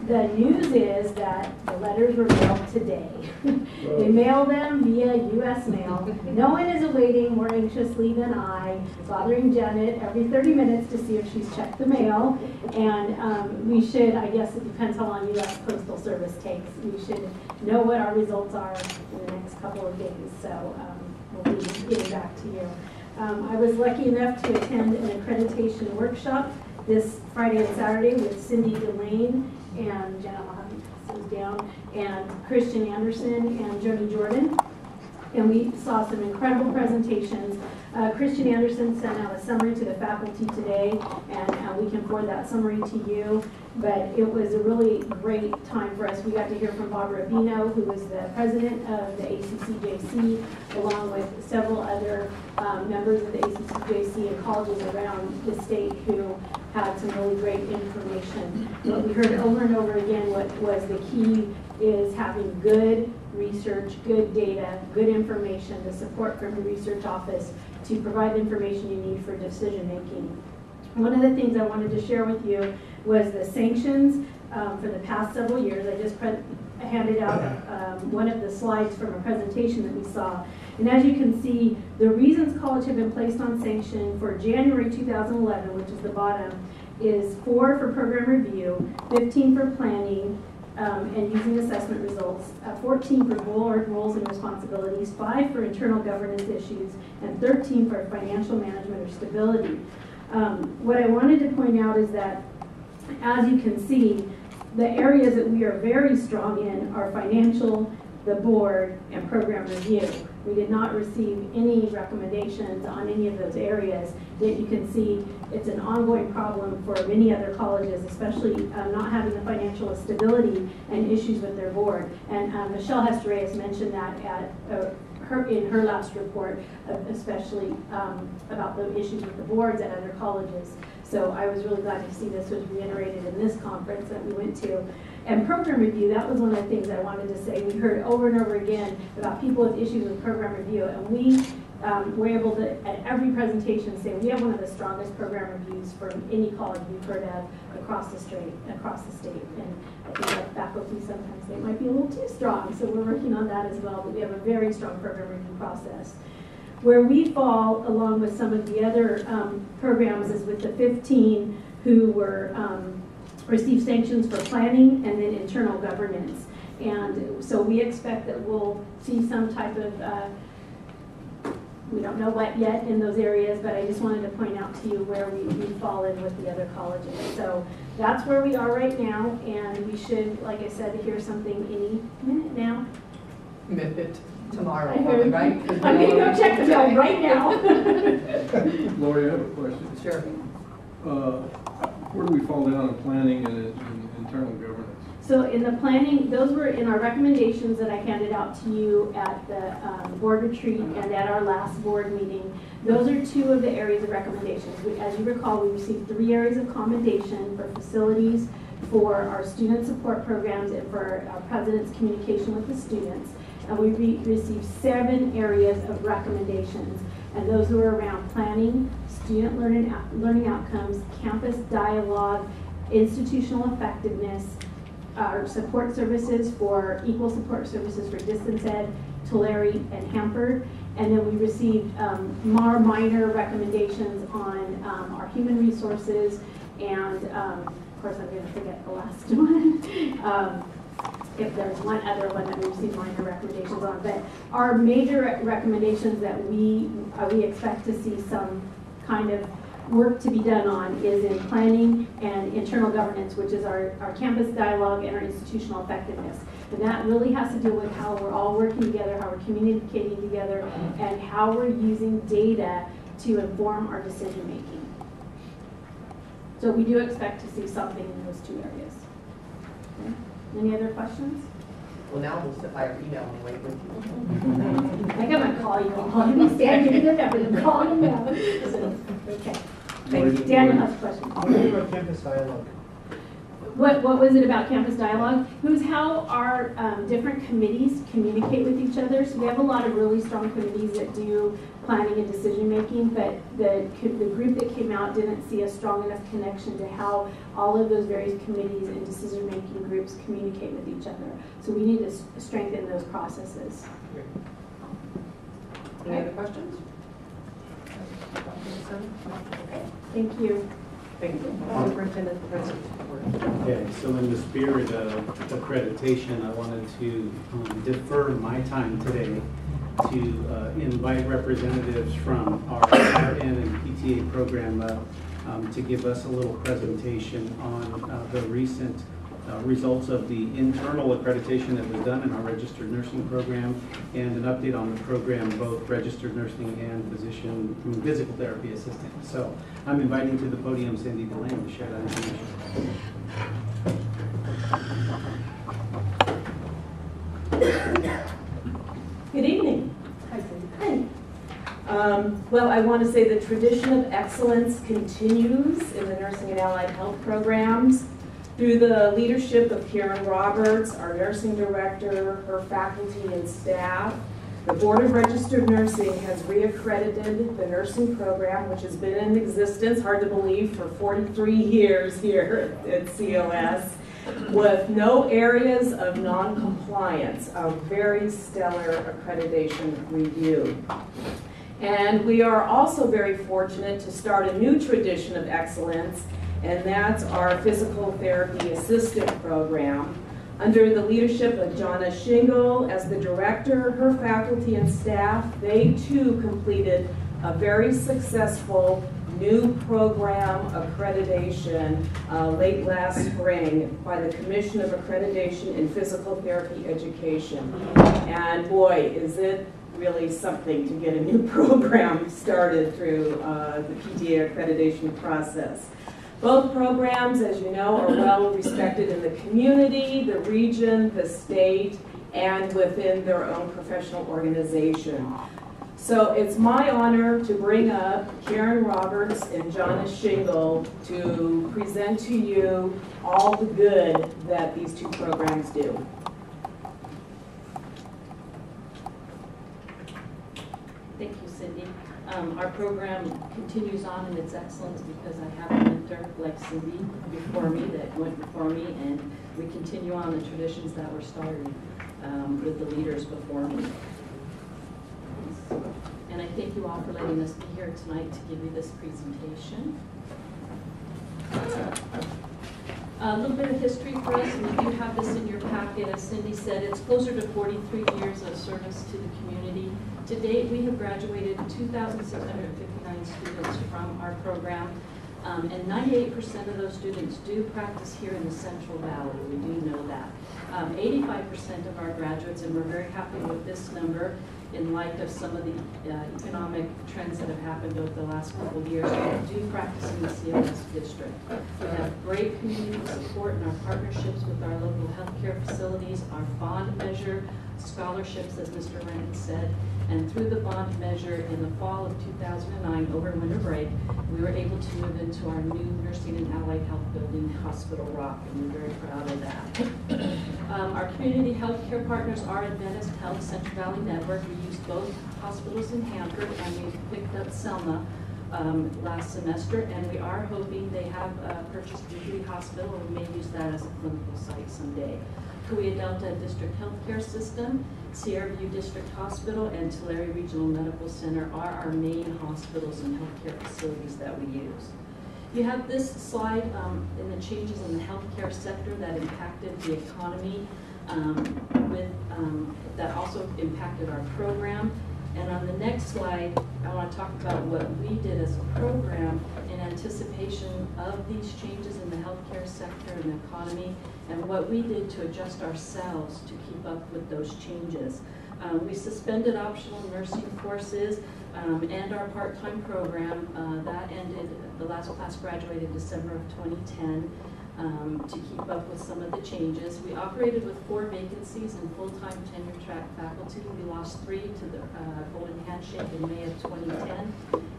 the news is that the letters were mailed today. They mailed them via U.S. mail. No one is awaiting more anxiously than I, bothering Janet every 30 minutes to see if she's checked the mail. And we should, I guess it depends how long U.S. Postal Service takes, we should know what our results are in the next couple of days. So we'll be getting back to you. I was lucky enough to attend an accreditation workshop this Friday and Saturday with Cindy Delane and Jenna, I'll have you pass those down, and Christian Anderson and Joni Jordan. And we saw some incredible presentations. Christian Anderson sent out a summary to the faculty today, and we can forward that summary to you. But it was a really great time for us. We got to hear from Bob Rubino, who was the president of the ACCJC, along with several other members of the ACCJC and colleges around the state who had some really great information. What we heard over and over again, what was the key is having good research, good data, good information, the support from the research office to provide the information you need for decision making. One of the things I wanted to share with you was the sanctions for the past several years. I just handed out one of the slides from a presentation that we saw. And as you can see, the reasons college have been placed on sanction for January 2011, which is the bottom, is 4 for program review, 15 for planning, and using assessment results, 14 for board roles and responsibilities, 5 for internal governance issues, and 13 for financial management or stability. What I wanted to point out is that, as you can see, the areas that we are very strong in are financial, the board, and program review. We did not receive any recommendations on any of those areas. Yet you can see it's an ongoing problem for many other colleges, especially not having the financial stability and issues with their board. And Michelle Hester-Reyes mentioned that at in her last report, especially about the issues with the boards at other colleges. So I was really glad to see this was reiterated in this conference that we went to. And program review, that was one of the things I wanted to say. We heard over and over again about people with issues with program review, and we were able to, at every presentation, say we have one of the strongest program reviews from any college we've heard of across the state. And I think that faculty sometimes they might be a little too strong, so we're working on that as well. But we have a very strong program review process. Where we fall, along with some of the other programs, is with the 15 who were received sanctions for planning and then internal governance. And so we expect that we'll see some type of, we don't know what yet in those areas, but I just wanted to point out to you where we fall in with the other colleges. So that's where we are right now, and we should, like I said, hear something any minute now. Minute. Tomorrow, I'm right? I'm going to go check the mail right now. Lori, I have a question. Sure. Where do we fall down on planning and in internal governance? So in the planning, those were in our recommendations that I handed out to you at the board retreat and at our last board meeting. Those are 2 of the areas of recommendations. As you recall, we received 3 areas of commendation for facilities, for our student support programs, and for our president's communication with the students. And we received 7 areas of recommendations, and those were around planning, student learning outcomes, campus dialogue, institutional effectiveness, our support services for equal support services for distance ed, Tulare, and Hanford. And then we received more minor recommendations on our human resources, and of course I'm going to forget the last one. If there's one other one that we received minor recommendations on, but our major recommendations that we expect to see some kind of work to be done on is in planning and internal governance, which is our campus dialogue and our institutional effectiveness. And that really has to do with how we're all working together, how we're communicating together, and how we're using data to inform our decision making. So we do expect to see something in those two areas. Okay. Any other questions? Well, now we'll sit by our email and wait with you. I think I'm going to call you. I'm going to stand in the effort and call you now. Okay. Thank you. Daniel has a question. What about campus dialogue? What was it about campus dialogue? It was how our different committees communicate with each other. So we have a lot of really strong committees that do planning and decision making, but the group that came out didn't see a strong enough connection to how all of those various committees and decision making groups communicate with each other. So we need to strengthen those processes. Any other questions? Thank you. Thank you. Superintendent President. Okay, so in the spirit of accreditation, I wanted to defer my time today to invite representatives from our RN and PTA program to give us a little presentation on the recent results of the internal accreditation that was done in our registered nursing program, and an update on the program, both registered nursing and physical therapy assistant. So I'm inviting to the podium Cindy Delane to share that information. Good evening. Hi, Cindy. Hi. Well, I want to say the tradition of excellence continues in the nursing and allied health programs. Through the leadership of Karen Roberts, our nursing director, her faculty and staff, the Board of Registered Nursing has reaccredited the nursing program, which has been in existence, hard to believe, for 43 years here at COS, with no areas of non-compliance, a very stellar accreditation review. And we are also very fortunate to start a new tradition of excellence, and that's our physical therapy assistant program. Under the leadership of Jonna Shingle as the director, her faculty and staff, they too completed a very successful new program accreditation late last spring by the Commission of Accreditation in Physical Therapy Education. And boy, is it really something to get a new program started through the PTA accreditation process. Both programs, as you know, are well respected in the community, the region, the state, and within their own professional organization. So it's my honor to bring up Karen Roberts and Jonna Shingle to present to you all the good that these two programs do. Thank you, Cindy. Our program continues on in its excellence because I have a mentor like Cindy before me that went before me, and we continue on the traditions that were started with the leaders before me. And I thank you all for letting us be here tonight to give you this presentation. A little bit of history for us, and you do have this in your packet. As Cindy said, it's closer to 43 years of service to the community. To date, we have graduated 2,659 students from our program, and 98% of those students do practice here in the Central Valley. We do know that. 85% of our graduates, and we're very happy with this number in light of some of the economic trends that have happened over the last couple of years, do practice in the COS district. We have great community support in our partnerships with our local healthcare facilities, our bond measure, scholarships, as Mr. Renton said, and through the bond measure in the fall of 2009, over winter break, we were able to move into our new Nursing and Allied Health building, Hospital Rock, and we're very proud of that. Our community healthcare partners are Adventist Health Central Valley Network. We use both hospitals in Hanford, and we've picked up Selma last semester, and we are hoping they have purchased Degree Hospital, and we may use that as a clinical site someday. Kauai Delta District Healthcare System, Sierra View District Hospital, and Tulare Regional Medical Center are our main hospitals and healthcare facilities that we use. You have this slide in the changes in the healthcare sector that impacted the economy, that also impacted our program. And on the next slide, I want to talk about what we did as a program in anticipation of these changes in the healthcare sector and the economy, and what we did to adjust ourselves to keep up with those changes. We suspended optional nursing courses and our part-time program. That ended, the last class graduated December of 2010. To keep up with some of the changes. We operated with 4 vacancies in full-time tenure-track faculty. We lost 3 to the Golden Handshake in May of 2010,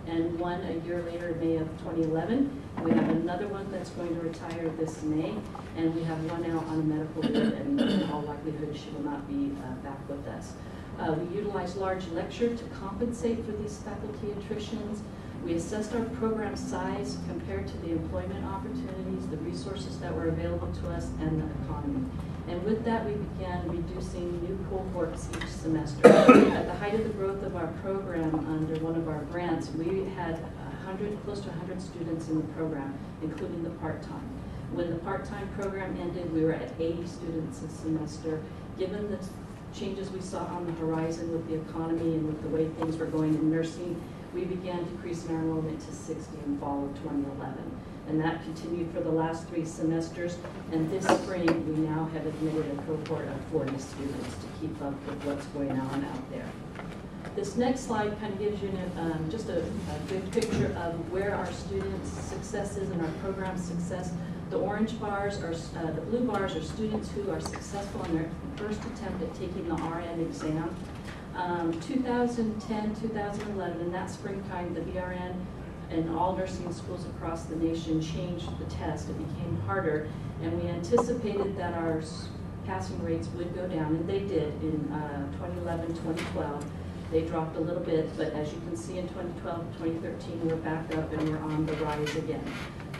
and 1 a year later in May of 2011. We have another one that's going to retire this May, and we have 1 out on a medical leave, and in all likelihood she will not be back with us. We utilized large lecture to compensate for these faculty attritions. We assessed our program size compared to the employment opportunities, the resources that were available to us, and the economy. And with that, we began reducing new cohorts each semester. At the height of the growth of our program under one of our grants, we had close to 100 students in the program, including the part-time. When the part-time program ended, we were at 80 students a semester. Given the changes we saw on the horizon with the economy and with the way things were going in nursing, we began decreasing our enrollment to 60 in fall of 2011. And that continued for the last 3 semesters. And this spring, we now have admitted a cohort of 40 students to keep up with what's going on out there. This next slide kind of gives you just a good picture of where our students' success is and our program success. The orange bars are, the blue bars are students who are successful in their first attempt at taking the RN exam. 2010, 2011, in that springtime, the BRN and all nursing schools across the nation changed the test. It became harder, and we anticipated that our passing rates would go down, and they did in 2011, 2012. They dropped a little bit, but as you can see in 2012, 2013, we're back up and we're on the rise again.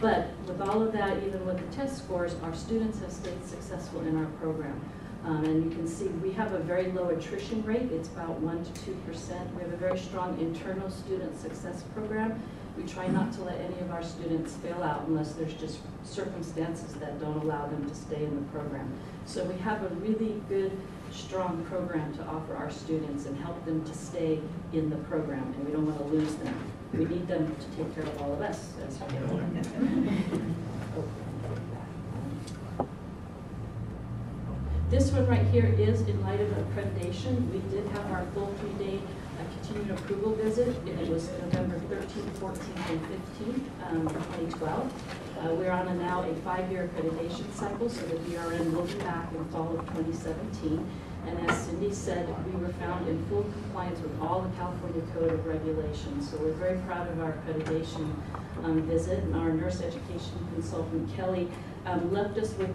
But with all of that, even with the test scores, our students have stayed successful in our program. And you can see we have a very low attrition rate. It's about 1 to 2%. We have a very strong internal student success program. We try not to let any of our students fail out unless there's just circumstances that don't allow them to stay in the program. So we have a really good, strong program to offer our students and help them to stay in the program, and we don't want to lose them. We need them to take care of all of us as we get older. This one right here is in light of accreditation. We did have our full 3-day continued approval visit. It was November 13th, 14th, and 15th, 2012. We're on now a 5-year accreditation cycle, so the BRN will be back in fall of 2017. And as Cindy said, we were found in full compliance with all the California Code of Regulations. So we're very proud of our accreditation visit. And our nurse education consultant, Kelly, left us with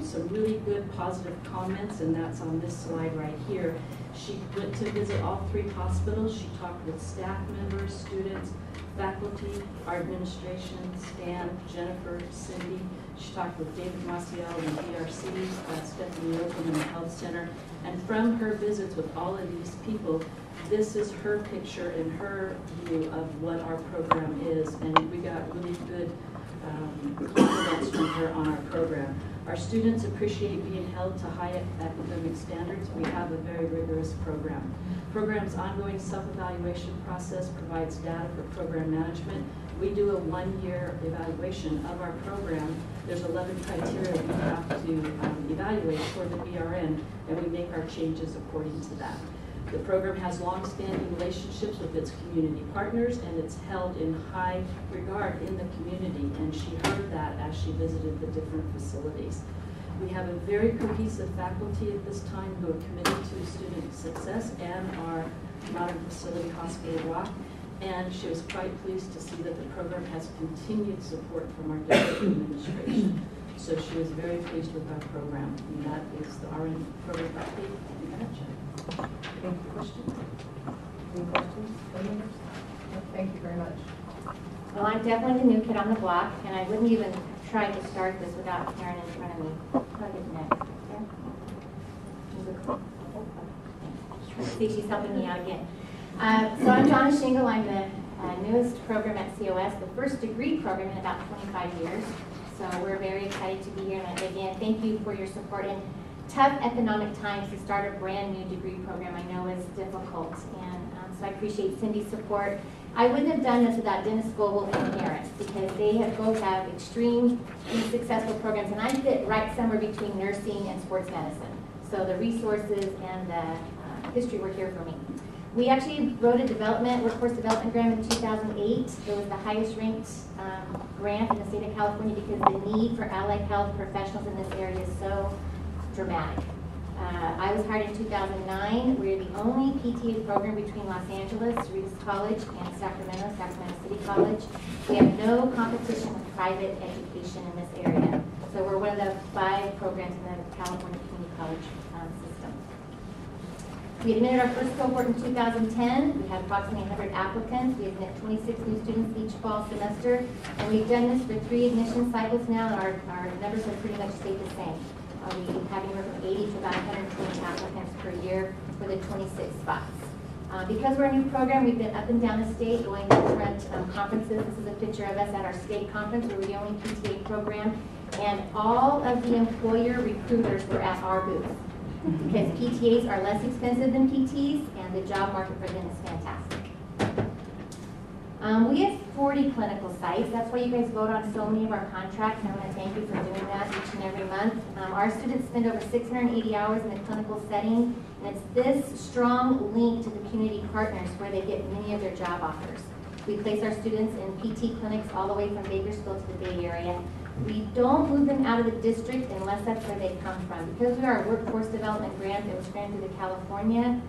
some really good positive comments, and that's on this slide right here. She went to visit all 3 hospitals. She talked with staff members, students, faculty, our administration, Stan, Jennifer, Cindy. She talked with David Maciel and DRC, Stephanie Yoakum in the Health Center. And from her visits with all of these people, this is her picture and her view of what our program is. And we got really good confidence from her on our program. Our students appreciate being held to high academic standards. We have a very rigorous program. Program's ongoing self-evaluation process provides data for program management. We do a 1-year evaluation of our program. There's 11 criteria we have to evaluate for the BRN, and we make our changes according to that. The program has long-standing relationships with its community partners, and it's held in high regard in the community, and she heard that as she visited the different facilities. We have a very cohesive faculty at this time who are committed to student success and our modern facility hospital block, and she was quite pleased to see that the program has continued support from our district administration. So she was very pleased with our program, and that is the RN program update in a nutshell. Any questions? Any questions? No, thank you very much. Well, I'm definitely the new kid on the block, and I wouldn't even try to start this without Karen in front of me. How do I get next? See, she's helping me out again. So I'm Donna Shingle. I'm the newest program at COS, the first degree program in about 25 years. So we're very excited to be here. And again, thank you for your support. In tough economic times, to start a brand new degree program I know is difficult. And so I appreciate Cindy's support. I wouldn't have done this without Dennis Goebel and Karen, because they both have extremely successful programs, and I fit right somewhere between nursing and sports medicine. So the resources and the history were here for me. We actually wrote a workforce development grant in 2008. It was the highest ranked grant in the state of California because the need for allied health professionals in this area is so dramatic. I was hired in 2009. We're the only PTA program between Los Angeles, Regis College, and Sacramento City College. We have no competition with private education in this area. So we're one of the 5 programs in the California Community College system. We admitted our first cohort in 2010. We had approximately 100 applicants. We admit 26 new students each fall semester. And we've done this for 3 admission cycles now, and our numbers have pretty much stayed the same. We have anywhere from 80 to about 120 applicants per year for the 26 spots. Because we're a new program, we've been up and down the state going to different conferences. This is a picture of us at our state conference where we're the only PTA program. And all of the employer recruiters were at our booth because PTAs are less expensive than PTs and the job market for them is fantastic. We have 40 clinical sites. That's why you guys vote on so many of our contracts. I want to thank you for doing that each and every month. Our students spend over 680 hours in the clinical setting, and it's this strong link to the community partners where they get many of their job offers. We place our students in PT clinics all the way from Bakersfield to the Bay Area. We don't move them out of the district unless that's where they come from. Because we are a workforce development grant that was granted through the California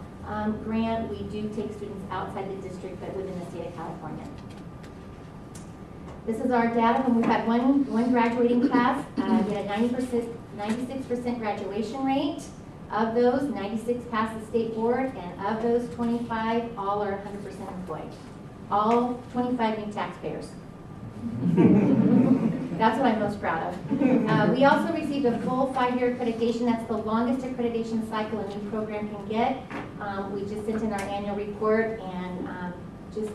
grant, we do take students outside the district but within the state of California. This is our data when we've had one graduating class. We had a 96% graduation rate. Of those, 96 passed the state board, and of those 25, all are 100% employed. All 25 new taxpayers. That's what I'm most proud of. We also received a full 5-year accreditation. That's the longest accreditation cycle a new program can get. We just sent in our annual report and just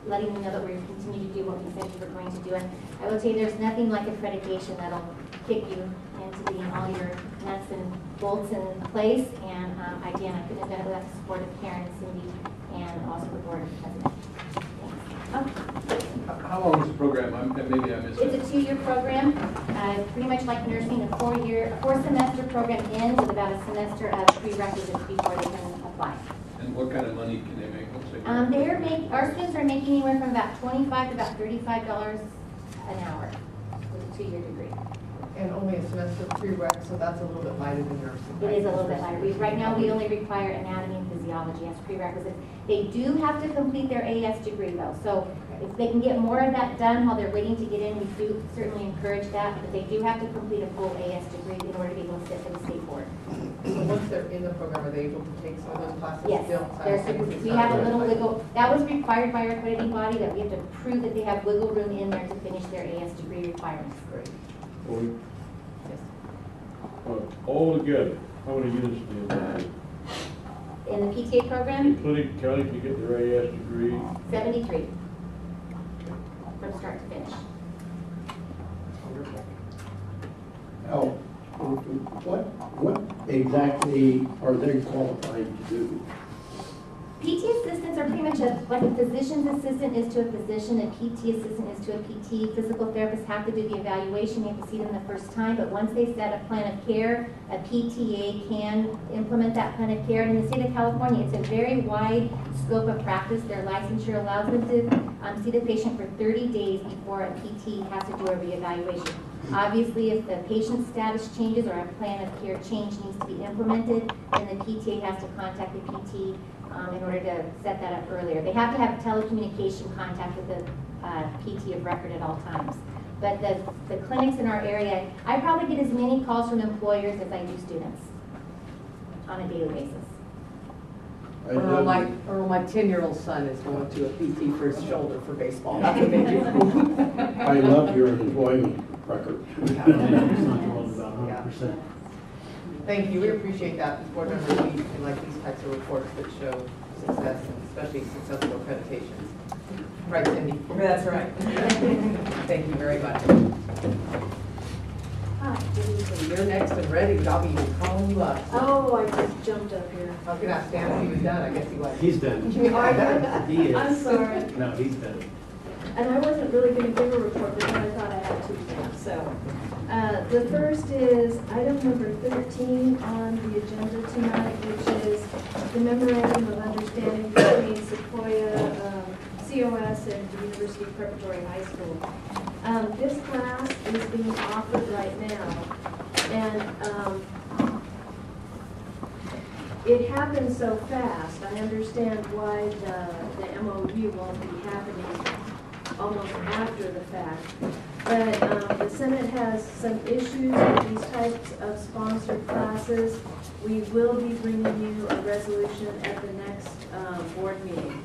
letting you know that we're going to continue to do what we said we were going to do. And I will tell you, there's nothing like accreditation that'll kick you into getting all your nuts and bolts in place. And again, I couldn't have done it without the support of Karen and Cindy and also the board president. How long is the program? Maybe I missed it. It's a 2-year program. Pretty much like nursing, a 4-semester program ends with about a semester of prerequisites before they can apply. And what kind of money can they make? Our students are making anywhere from about $25 to about $35 an hour with a 2-year degree. And only a semester prereq, so that's a little bit lighter than nursing. It is a little bit lighter. Right now, we only require anatomy and physiology as prerequisites. They do have to complete their AS degree, though. So if they can get more of that done while they're waiting to get in, we do certainly encourage that. But they do have to complete a full AS degree in order to be able to sit for the state board. So once they're in the program, are they able to take some of those classes? Yes. We have a little wiggle. That was required by our accrediting body, that we have to prove that they have wiggle room in there to finish their AS degree requirements. Great. All together, how many units do you have? In the PTA program? Including county to get their AS degree? 73. From start to finish. Now, what exactly are they qualified to do? PT assistants are pretty much like a physician's assistant is to a physician, a PT assistant is to a PT. Physical therapists have to do the evaluation. You have to see them the first time, but once they set a plan of care, a PTA can implement that plan of care. And in the state of California, it's a very wide scope of practice. Their licensure allows them to see the patient for 30 days before a PT has to do a reevaluation. Obviously, if the patient's status changes or a plan of care change needs to be implemented, then the PTA has to contact the PT in order to set that up earlier. They have to have telecommunication contact with the PT of record at all times. But the clinics in our area, I probably get as many calls from employers as I do students on a daily basis. I live- Or my 10-year-old son is going to a PT for his shoulder for baseball. That's what they do. I love your employment record. Yeah. About 100%. Thank you, we appreciate that, as board members, we like these types of reports that show success, and especially successful accreditations. Right, Cindy? That's right. Thank you very much. Hi. You're next and ready, but I'll be calling you up. Oh, I just jumped up here. I was gonna ask Dan if he was done, I guess he was. He's done. He is. I'm sorry. No, he's done. And I wasn't really going to give a report, but then I thought I had to now. So, the first is item number 13 on the agenda tonight, which is the memorandum of understanding between Sequoia, COS, and the University Preparatory High School. This class is being offered right now, and it happened so fast. I understand why the MOU won't be happening almost after the fact. But the Senate has some issues with these types of sponsored classes. We will be bringing you a resolution at the next board meeting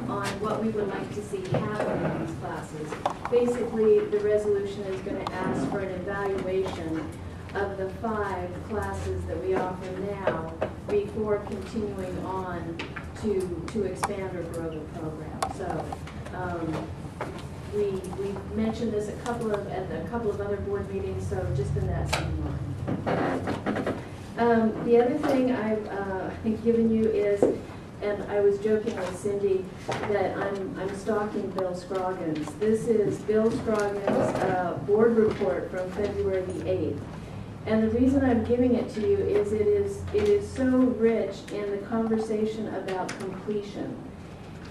on what we would like to see happen in these classes. Basically, the resolution is going to ask for an evaluation of the 5 classes that we offer now before continuing on to expand or grow the program. So we mentioned this at a couple of other board meetings, so just in that same line. The other thing I've given you is, and I was joking with Cindy that I'm stalking Bill Scroggins. This is Bill Scroggins' board report from February the 8th. And the reason I'm giving it to you is it is so rich in the conversation about completion.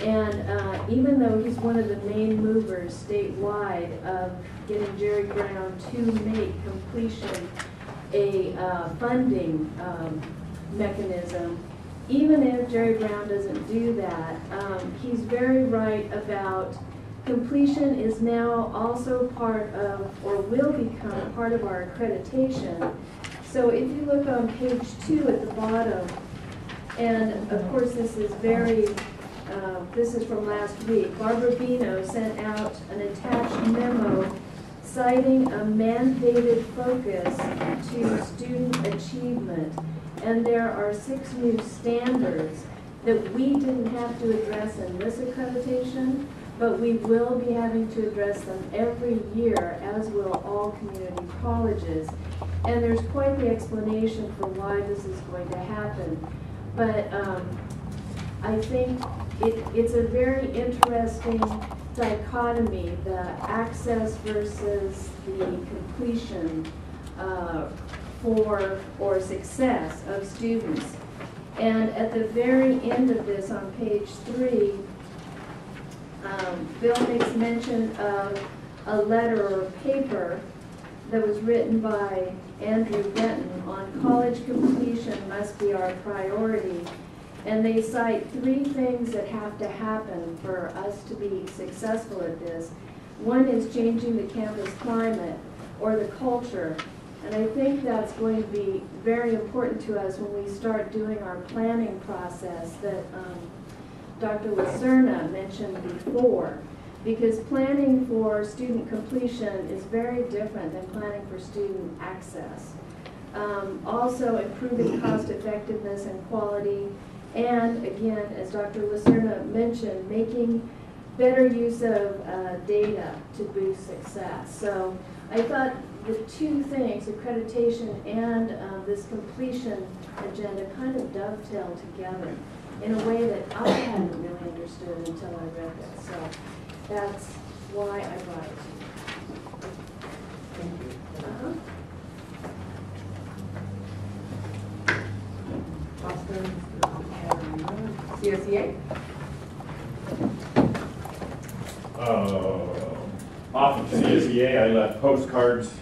And even though he's one of the main movers statewide of getting Jerry Brown to make completion a funding mechanism, even if Jerry Brown doesn't do that, he's very right about completion is now also part of, or will become part of our accreditation. So if you look on page 2 at the bottom, and of course this is this is from last week, Barbara Bino sent out an attached memo citing a mandated focus to student achievement. And there are 6 new standards that we didn't have to address in this accreditation, but we will be having to address them every year, as will all community colleges. And there's quite the explanation for why this is going to happen. But I think it's a very interesting dichotomy, the access versus the completion or success of students. And at the very end of this, on page 3, Bill makes mention of a letter or a paper that was written by Andrew Benton on college completion must be our priority. And they cite 3 things that have to happen for us to be successful at this. One is changing the campus climate or the culture. And I think that's going to be very important to us when we start doing our planning process that Dr. Lacerna mentioned before. Because planning for student completion is very different than planning for student access. Also, improving cost effectiveness and quality. And again, as Dr. Lacerna mentioned, making better use of data to boost success. So I thought the 2 things, accreditation and this completion agenda, kind of dovetail together in a way that I hadn't really understood until I read this. So that's why I brought it to you. Thank you. Austin, CSEA? Off of CSEA, I left postcards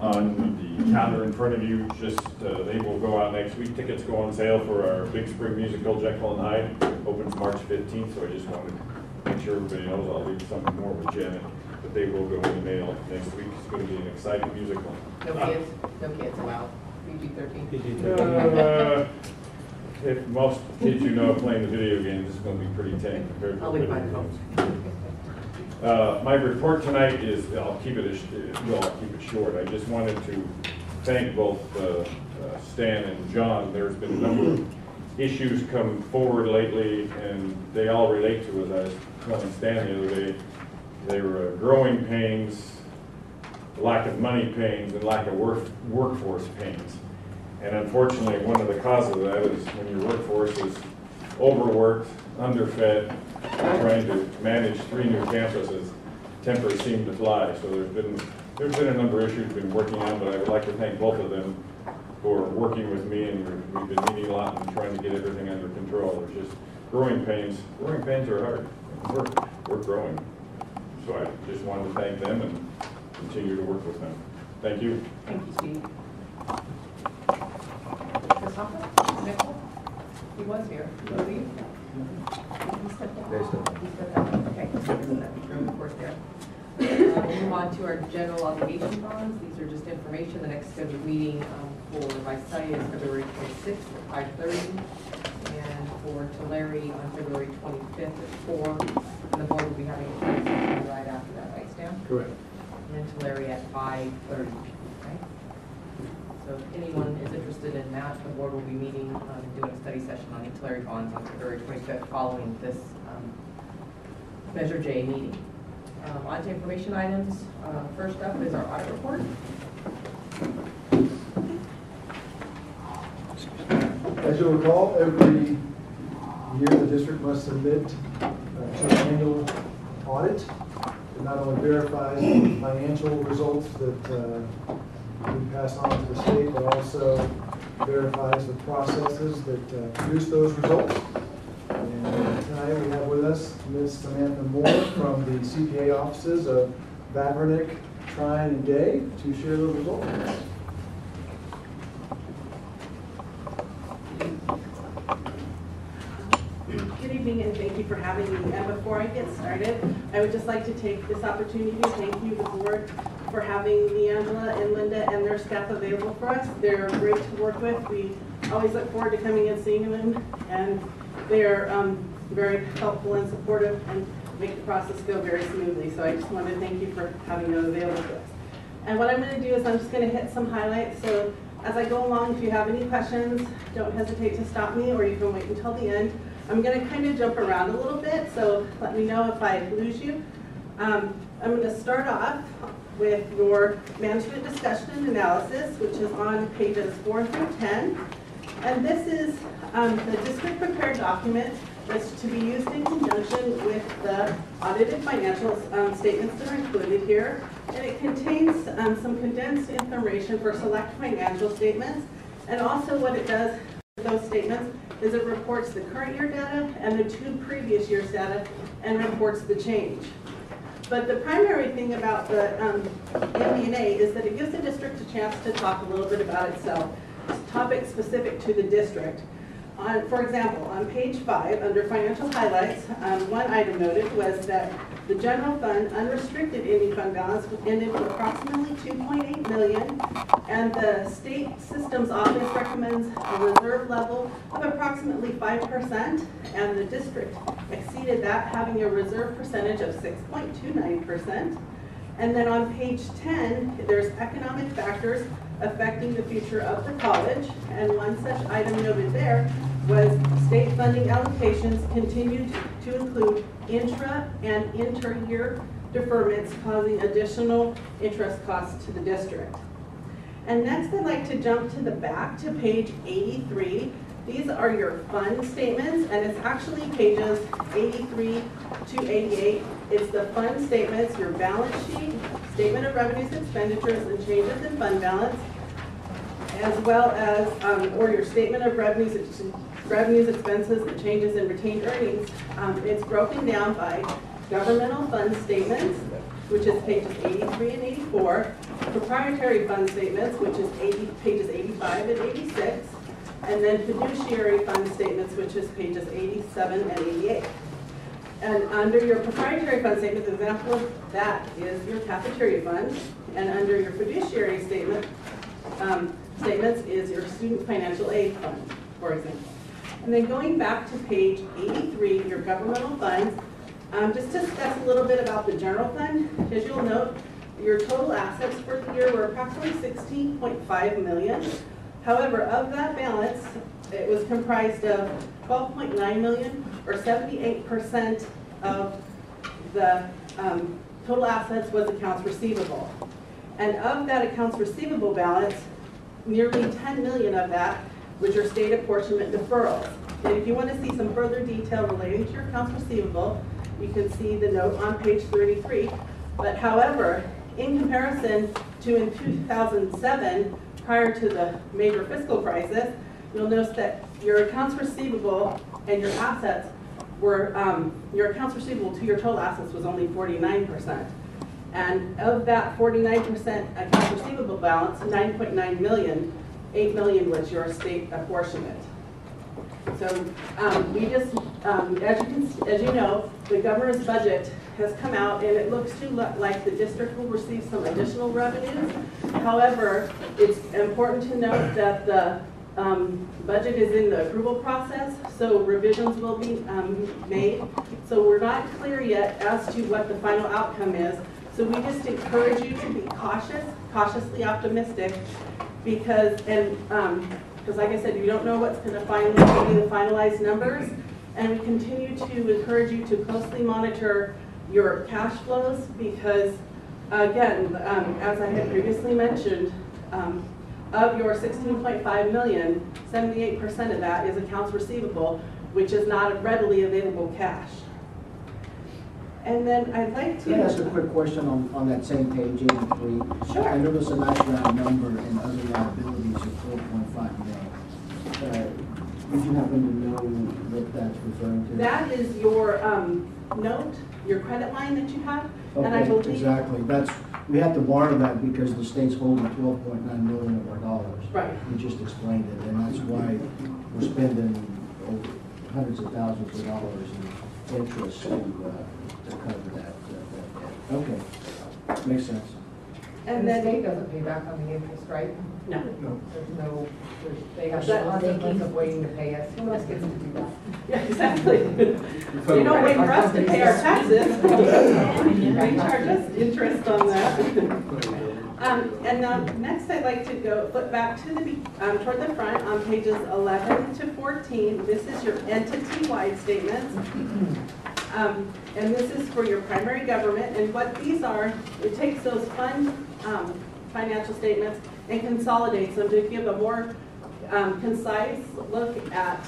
on the counter in front of you. Just they will go out next week. Tickets go on sale for our Big Spring musical, Jekyll and Hyde. Opens March 15th, so I just wanted to make sure everybody knows. I'll leave something more with Janet, but they will go in the mail next week. It's going to be an exciting musical. No kids? No kids allowed? PG-13? PG-13. if most kids you know are playing the video games, it's going to be pretty tame compared to I'll the leave video my games. My report tonight is, I'll keep it short. I just wanted to thank both Stan and John. There's been a number of issues come forward lately, and they all relate to, as I was telling Stan the other day, they were growing pains, lack of money pains, and lack of workforce pains. And unfortunately, one of the causes of that is when your workforce is overworked, underfed, trying to manage 3 new campuses, tempers seem to fly. So there's been a number of issues we've been working on, but I would like to thank both of them for working with me, and we've been meeting a lot and trying to get everything under control. There's just growing pains. Growing pains are hard. We're growing. So I just wanted to thank them and continue to work with them. Thank you. Thank you, Steve. Christopher? Nicole? He was here. Did he leave? He stepped down. He stepped down. Okay. Of course, there. We'll move on to our general obligation bonds. These are just information. The next scheduled meeting for Visalia is February 26th at 5:30, and for Tulare on February 25th at 4. And the board will be having a study session right after that, right, Stan? Correct. And Tulare at 5:30. Okay. So if anyone is interested in that, the board will be meeting and doing a study session on the Tulare bonds on February 25th following this Measure J meeting. On to information items. First up is our audit report. As you'll recall, every year the district must submit to an annual audit. It not only verifies the financial results that we pass on to the state, but also verifies the processes that produce those results. And tonight we have with us Ms. Samantha Moore from the CPA offices of Vavernick, Trine, and Gay to share those results. Good evening, and thank you for having me. And before I get started, I would just like to take this opportunity to thank you, the board, for having Leangela and Linda and their staff available for us. They're great to work with. We always look forward to coming and seeing them, and they're very helpful and supportive and make the process go very smoothly. So I just want to thank you for having them available to us. And what I'm going to do is I'm just going to hit some highlights. So as I go along, if you have any questions, don't hesitate to stop me, or you can wait until the end. I'm going to kind of jump around a little bit, so let me know if I lose you. I'm going to start off with your management discussion and analysis, which is on pages 4 through 10. And this is the district prepared document that's to be used in conjunction with the audited financial statements that are included here. And it contains some condensed information for select financial statements. And also what it does with those statements is it reports the current year data and the 2 previous years data and reports the change. But the primary thing about the MD&A is that it gives the district a chance to talk a little bit about itself. It's topic specific to the district. For example, on page 5, under financial highlights, one item noted was that the general fund unrestricted ending fund balance ended with approximately $2.8 million, and the state systems office recommends a reserve level of approximately 5%, and the district exceeded that, having a reserve percentage of 6.29%. And then on page 10, there's economic factors affecting the future of the college, and one such item noted there was state funding allocations continued to include intra and inter-year deferments, causing additional interest costs to the district. And next I'd like to jump to the back to page 83. These are your fund statements, and it's actually pages 83 to 88. It's the fund statements, your balance sheet, statement of revenues, expenditures, and changes in fund balance, as well as, or your statement of revenues, expenses, and changes in retained earnings. It's broken down by governmental fund statements, which is pages 83 and 84, proprietary fund statements, which is pages 85 and 86, and then fiduciary fund statements, which is pages 87 and 88. And under your proprietary fund statements, an example of that is your cafeteria fund, and under your fiduciary statements is your student financial aid fund, for example. And then going back to page 83, your governmental funds, just to discuss a little bit about the general fund. As you'll note, your total assets for the year were approximately $16.5 million. However, of that balance, it was comprised of $12.9 million, or 78% of the total assets was accounts receivable. And of that accounts receivable balance, nearly $10 million of that was your state apportionment deferrals. And if you want to see some further detail relating to your accounts receivable, you can see the note on page 33. But however, in comparison to in 2007, prior to the major fiscal crisis, you'll notice that your accounts receivable and your assets were, your accounts receivable to your total assets was only 49%. And of that 49% accounts receivable balance, 9.9 million, 8 million was your state apportionment. So we just, as you know, the governor's budget has come out, and it looks to like the district will receive some additional revenues. However, it's important to note that the budget is in the approval process, so revisions will be made. So we're not clear yet as to what the final outcome is. So we just encourage you to be cautiously optimistic, because like I said, you don't know what's going to be the finalized numbers, and we continue to encourage you to closely monitor your cash flows, because again, as I had previously mentioned, of your $16.5 million, 78% of that is accounts receivable, which is not readily available cash. And then I'd like to... Can I ask a quick question on that same page, 83? Sure. I noticed a nice round number in other liabilities of $4.5 million. Would you happen to know what that's referring to? That is your note, your credit line that you have. Okay, and I believe exactly. We have to borrow that because the state's holding 12.9 million of our dollars. Right. You just explained it, and that's why we're spending hundreds of thousands of dollars in interest to cover that debt. Okay, makes sense. And the state doesn't pay back on the interest, right? No. They have the month of waiting to pay us. Who else gets to do that? Yeah, exactly. They don't wait for us to pay our taxes. They charge us interest on that. And now, next I'd like to flip back to toward the front on pages 11 to 14. This is your entity-wide statements. And this is for your primary government. And what these are, it takes those financial statements and consolidates them to give a more concise look at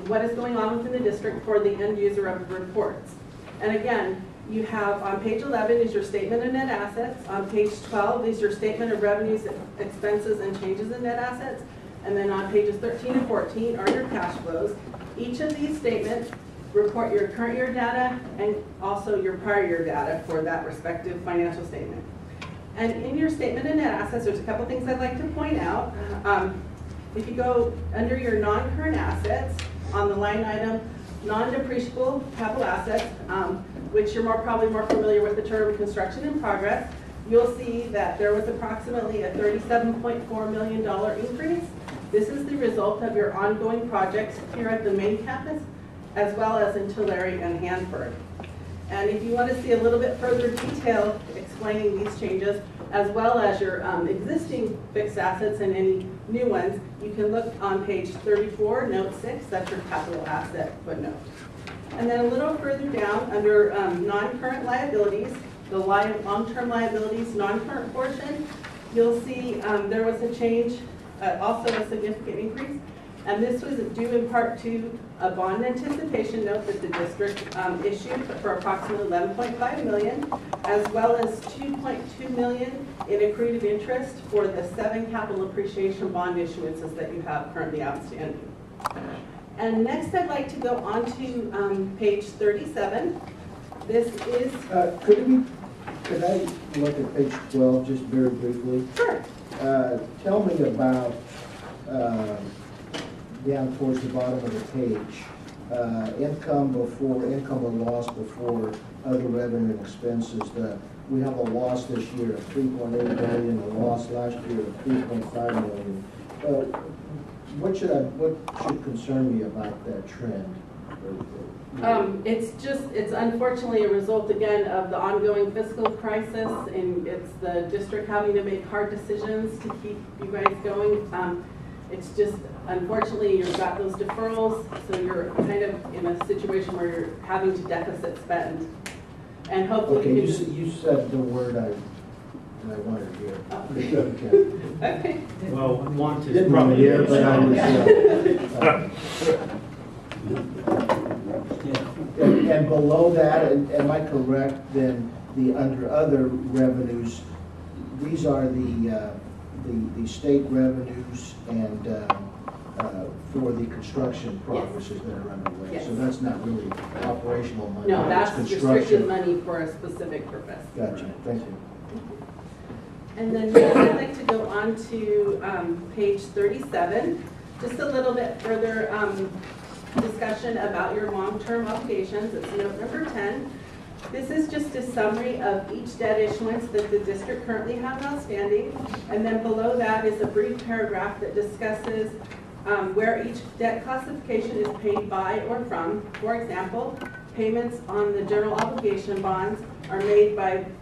what is going on within the district for the end user of the reports. And again, you have on page 11 is your statement of net assets. On page 12 is your statement of revenues, expenses, and changes in net assets. And then on pages 13 and 14 are your cash flows. Each of these statements report your current year data and also your prior year data for that respective financial statement. And in your statement of net assets, there's a couple things I'd like to point out. If you go under your non-current assets on the line item, non-depreciable capital assets, which you're probably more familiar with the term construction in progress, you'll see that there was approximately a $37.4 million increase. This is the result of your ongoing projects here at the main campus, as well as in Tulare and Hanford. And if you want to see a little bit further detail explaining these changes, as well as your existing fixed assets and any new ones, you can look on page 34, note 6, that's your capital asset footnote. And then a little further down, under non-current liabilities, the long-term liabilities non-current portion, you'll see there was a change, also a significant increase. And this was due in part to a bond anticipation note that the district issued for approximately $11.5 million, as well as $2.2 million in accrued interest for the 7 capital appreciation bond issuances that you have currently outstanding. And next I'd like to go on to page 37. This is... Could I look at page 12 just very briefly? Sure. Tell me about... down towards the bottom of the page, income or loss before other revenue and expenses. We have a loss this year of $3.8 million, a loss last year of $3.5 million. what should concern me about that trend? It's unfortunately a result again of the ongoing fiscal crisis, and it's the district having to make hard decisions to keep you guys going. It's just, unfortunately, you've got those deferrals, so you're kind of in a situation where you're having to deficit spend. And hopefully Okay, you can you said the word I wanted to hear. Okay. Well, want is Didn't probably hear, but I was, and below that, am I correct, then the under other revenues, these are the state revenues and for the construction progresses that are underway. Yes. So that's not really operational money. No, that's construction. restricted money for a specific purpose. Gotcha, thank you. And then now I'd like to go on to page 37, just a little bit further discussion about your long-term obligations. It's note number 10. This is just a summary of each debt issuance that the district currently has outstanding. And then below that is a brief paragraph that discusses where each debt classification is paid by or from. For example, payments on the general obligation bonds are made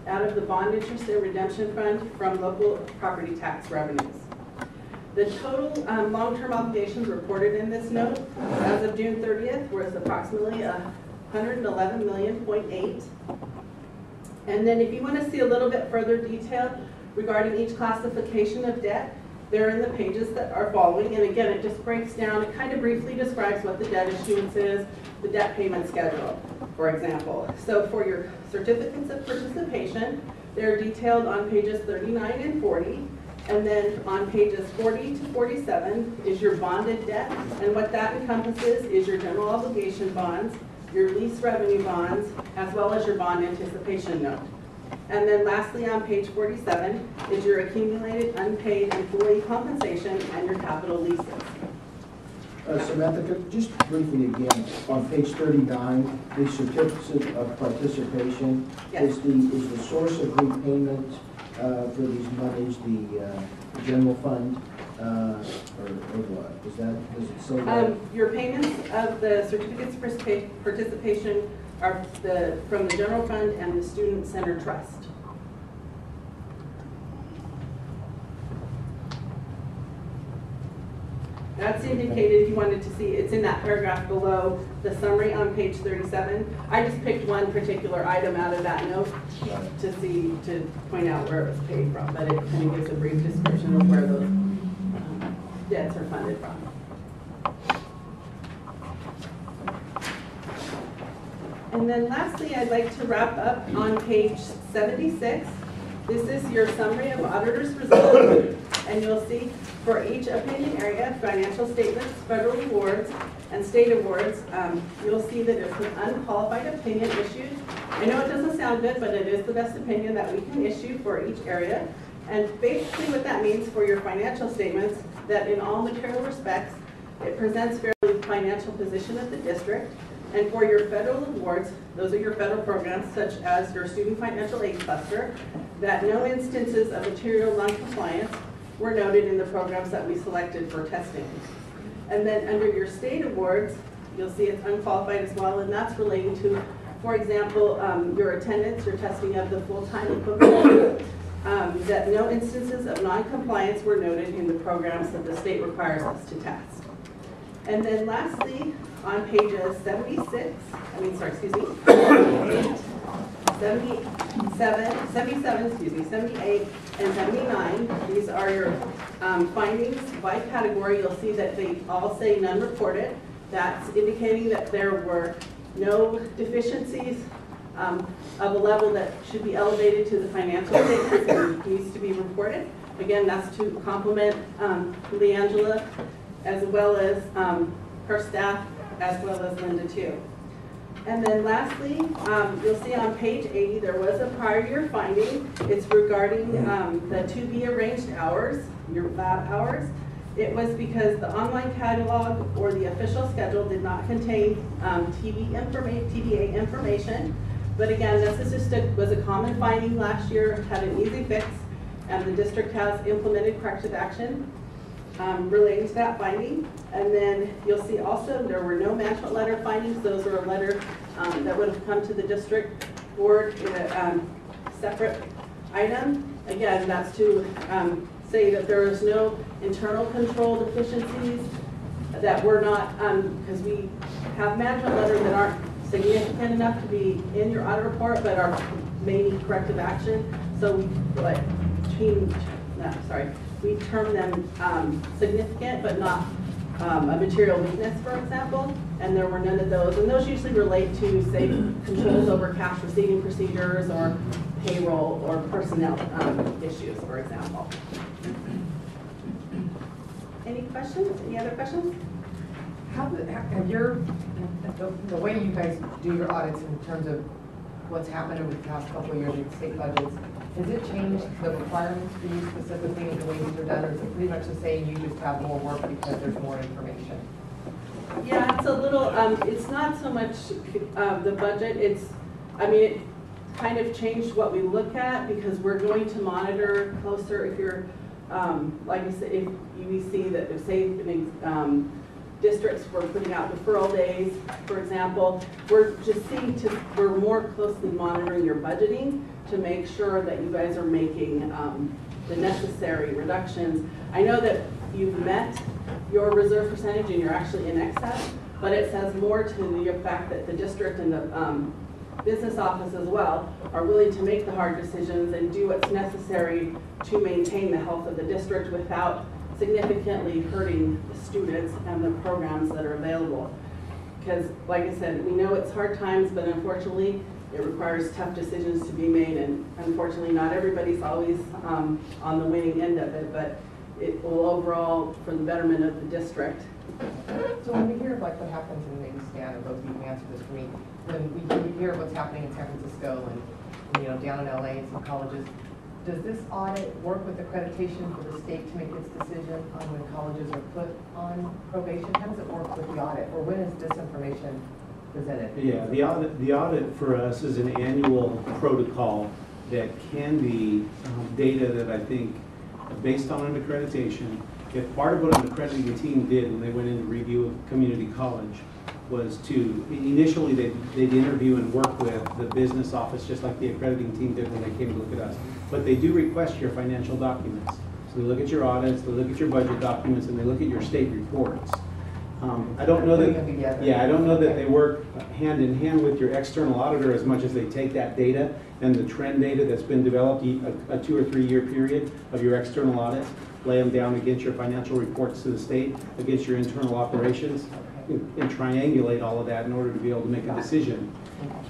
out of the bond interest and redemption fund from local property tax revenues. The total long-term obligations reported in this note as of June 30th was approximately $111.8 million. And then if you want to see a little bit further detail regarding each classification of debt, they're in the pages that are following. And again, it just breaks down, it kind of briefly describes what the debt issuance is, the debt payment schedule, for example. So for your certificates of participation, they're detailed on pages 39 and 40. And then on pages 40 to 47 is your bonded debt. And what that encompasses is your general obligation bonds, your lease revenue bonds, as well as your bond anticipation note. And then lastly, on page 47 is your accumulated unpaid employee compensation and your capital leases. Samantha, just briefly again, on page 39, the certificate of participation, Yes. is the source of repayment for these monies the general fund or what? Does it say that? Your payments of the certificates of participation are from the general fund and the student center trust. That's indicated if you wanted to see, it's in that paragraph below the summary on page 37. I just picked one particular item out of that note to point out where it was paid from, but it kind of gives a brief description of where those debts are funded from. And then lastly, I'd like to wrap up on page 76. This is your summary of auditor's results, and you'll see for each opinion area, financial statements, federal awards, and state awards, you'll see that it's an unqualified opinion issued. I know it doesn't sound good, but it is the best opinion that we can issue for each area. And basically what that means for your financial statements, that in all material respects, it presents fairly financial position of the district. And for your federal awards, those are your federal programs such as your Student Financial Aid Cluster, that no instances of material noncompliance were noted in the programs that we selected for testing. And then under your state awards, you'll see it's unqualified as well, and that's relating to, for example, your attendance, your testing of the full-time equivalent, that no instances of noncompliance were noted in the programs that the state requires us to test. And then lastly, on pages 78, and 79, these are your findings by category. You'll see that they all say none reported. That's indicating that there were no deficiencies of a level that should be elevated to the financial statements and needs to be reported. Again, that's to compliment Leangela as well as her staff, as well as Linda too. And then lastly, you'll see on page 80, there was a prior year finding. It's regarding the to-be arranged hours, your lab hours. It was because the online catalog or the official schedule did not contain TBA information. But again, this is just was a common finding last year, had an easy fix, and the district has implemented corrective action. relating to that finding. And then you'll see also there were no management letter findings. Those are a letter that would have come to the district board in a separate item. Again, that's to say that there is no internal control deficiencies, that we're not, because we have management letters that aren't significant enough to be in your audit report, but are maybe corrective action. So we we term them significant, but not a material weakness, for example. And there were none of those. And those usually relate to, say, controls over cash receiving procedures or payroll or personnel issues, for example. Any questions? Any other questions? Have your, the way you guys do your audits in terms of what's happened over the past couple of years with state budgets, has it changed the requirements for you specifically in the way these are done, or is it pretty much the same, you just have more work because there's more information? Yeah, it's a little, it's not so much the budget, it's, I mean, it kind of changed what we look at because we're going to monitor closer if you're, like I said, if we see that, if say, districts were putting out deferral days, for example, we're just seeing we're more closely monitoring your budgeting to make sure that you guys are making the necessary reductions. I know that you've met your reserve percentage and you're actually in excess, but it says more to the fact that the district and the business office as well are willing to make the hard decisions and do what's necessary to maintain the health of the district without significantly hurting the students and the programs that are available. Because, like I said, we know it's hard times, but unfortunately, it requires tough decisions to be made, and unfortunately, not everybody's always on the winning end of it, but it will overall, for the betterment of the district. So when we hear of like what happens in maybe Stan, or both of you can answer this for me, when we hear what's happening in San Francisco and down in LA and some colleges, does this audit work with accreditation for the state to make its decision on when colleges are put on probation? How does it work with the audit, or when is this information presented? Yeah, the audit for us is an annual protocol that can be data that I think, based on an accreditation, if part of what an accrediting team did when they went in to review a community college was to, initially they'd interview and work with the business office just like the accrediting team did when they came to look at us. But they do request your financial documents. So they look at your audits, they look at your budget documents, and they look at your state reports. I don't know that, yeah, I don't know that they work hand in hand with your external auditor as much as they take that data and the trend data that's been developed, a 2 or 3 year period of your external audits, lay them down against your financial reports to the state, against your internal operations, and triangulate all of that in order to be able to make a decision.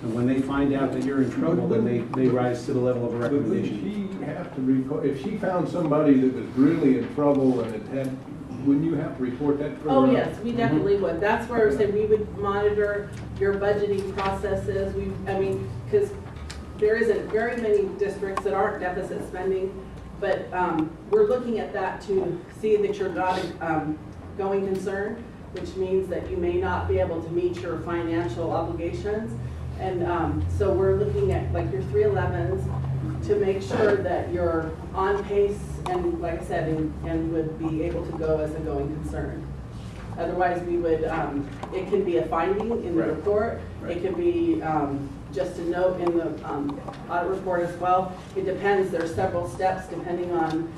And when they find out that you're in trouble, then they rise to the level of a recommendation. Would she have to report, if she found somebody that was really in trouble and it had, wouldn't you have to report that further? Oh, yes, we definitely would. That's where I said we would monitor your budgeting processes. I mean, because there isn't very many districts that aren't deficit spending, but we're looking at that to see that you're not going concern, which means that you may not be able to meet your financial obligations. And so we're looking at like your 311s to make sure that you're on pace and, like I said, and would be able to go as a going concern. Otherwise, we would, it can be a finding in the report. It could be just a note in the audit report as well. It depends. There's several steps depending on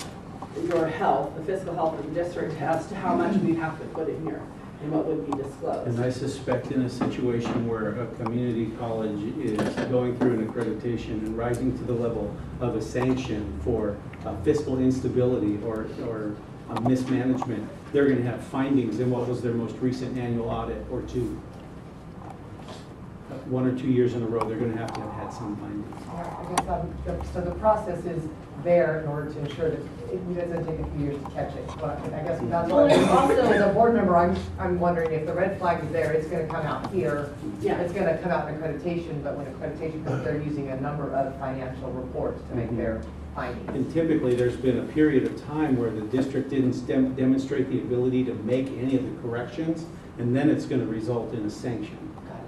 your health, the fiscal health of the district, as to how much we have to put in here and what would be disclosed. And I suspect in a situation where a community college is going through an accreditation and rising to the level of a sanction for fiscal instability or mismanagement, they're going to have findings in what was their most recent annual audit or two. 1 or 2 years in a row, they're going to have had some findings. I guess so the process is there in order to ensure that it doesn't take a few years to catch it. But I guess that's what also as a board member, I'm wondering if the red flag is there, it's going to come out here. Yeah. It's going to come out in accreditation, but when accreditation comes, they're using a number of financial reports to make their findings. And typically, there's been a period of time where the district didn't demonstrate the ability to make any of the corrections, and then it's going to result in a sanction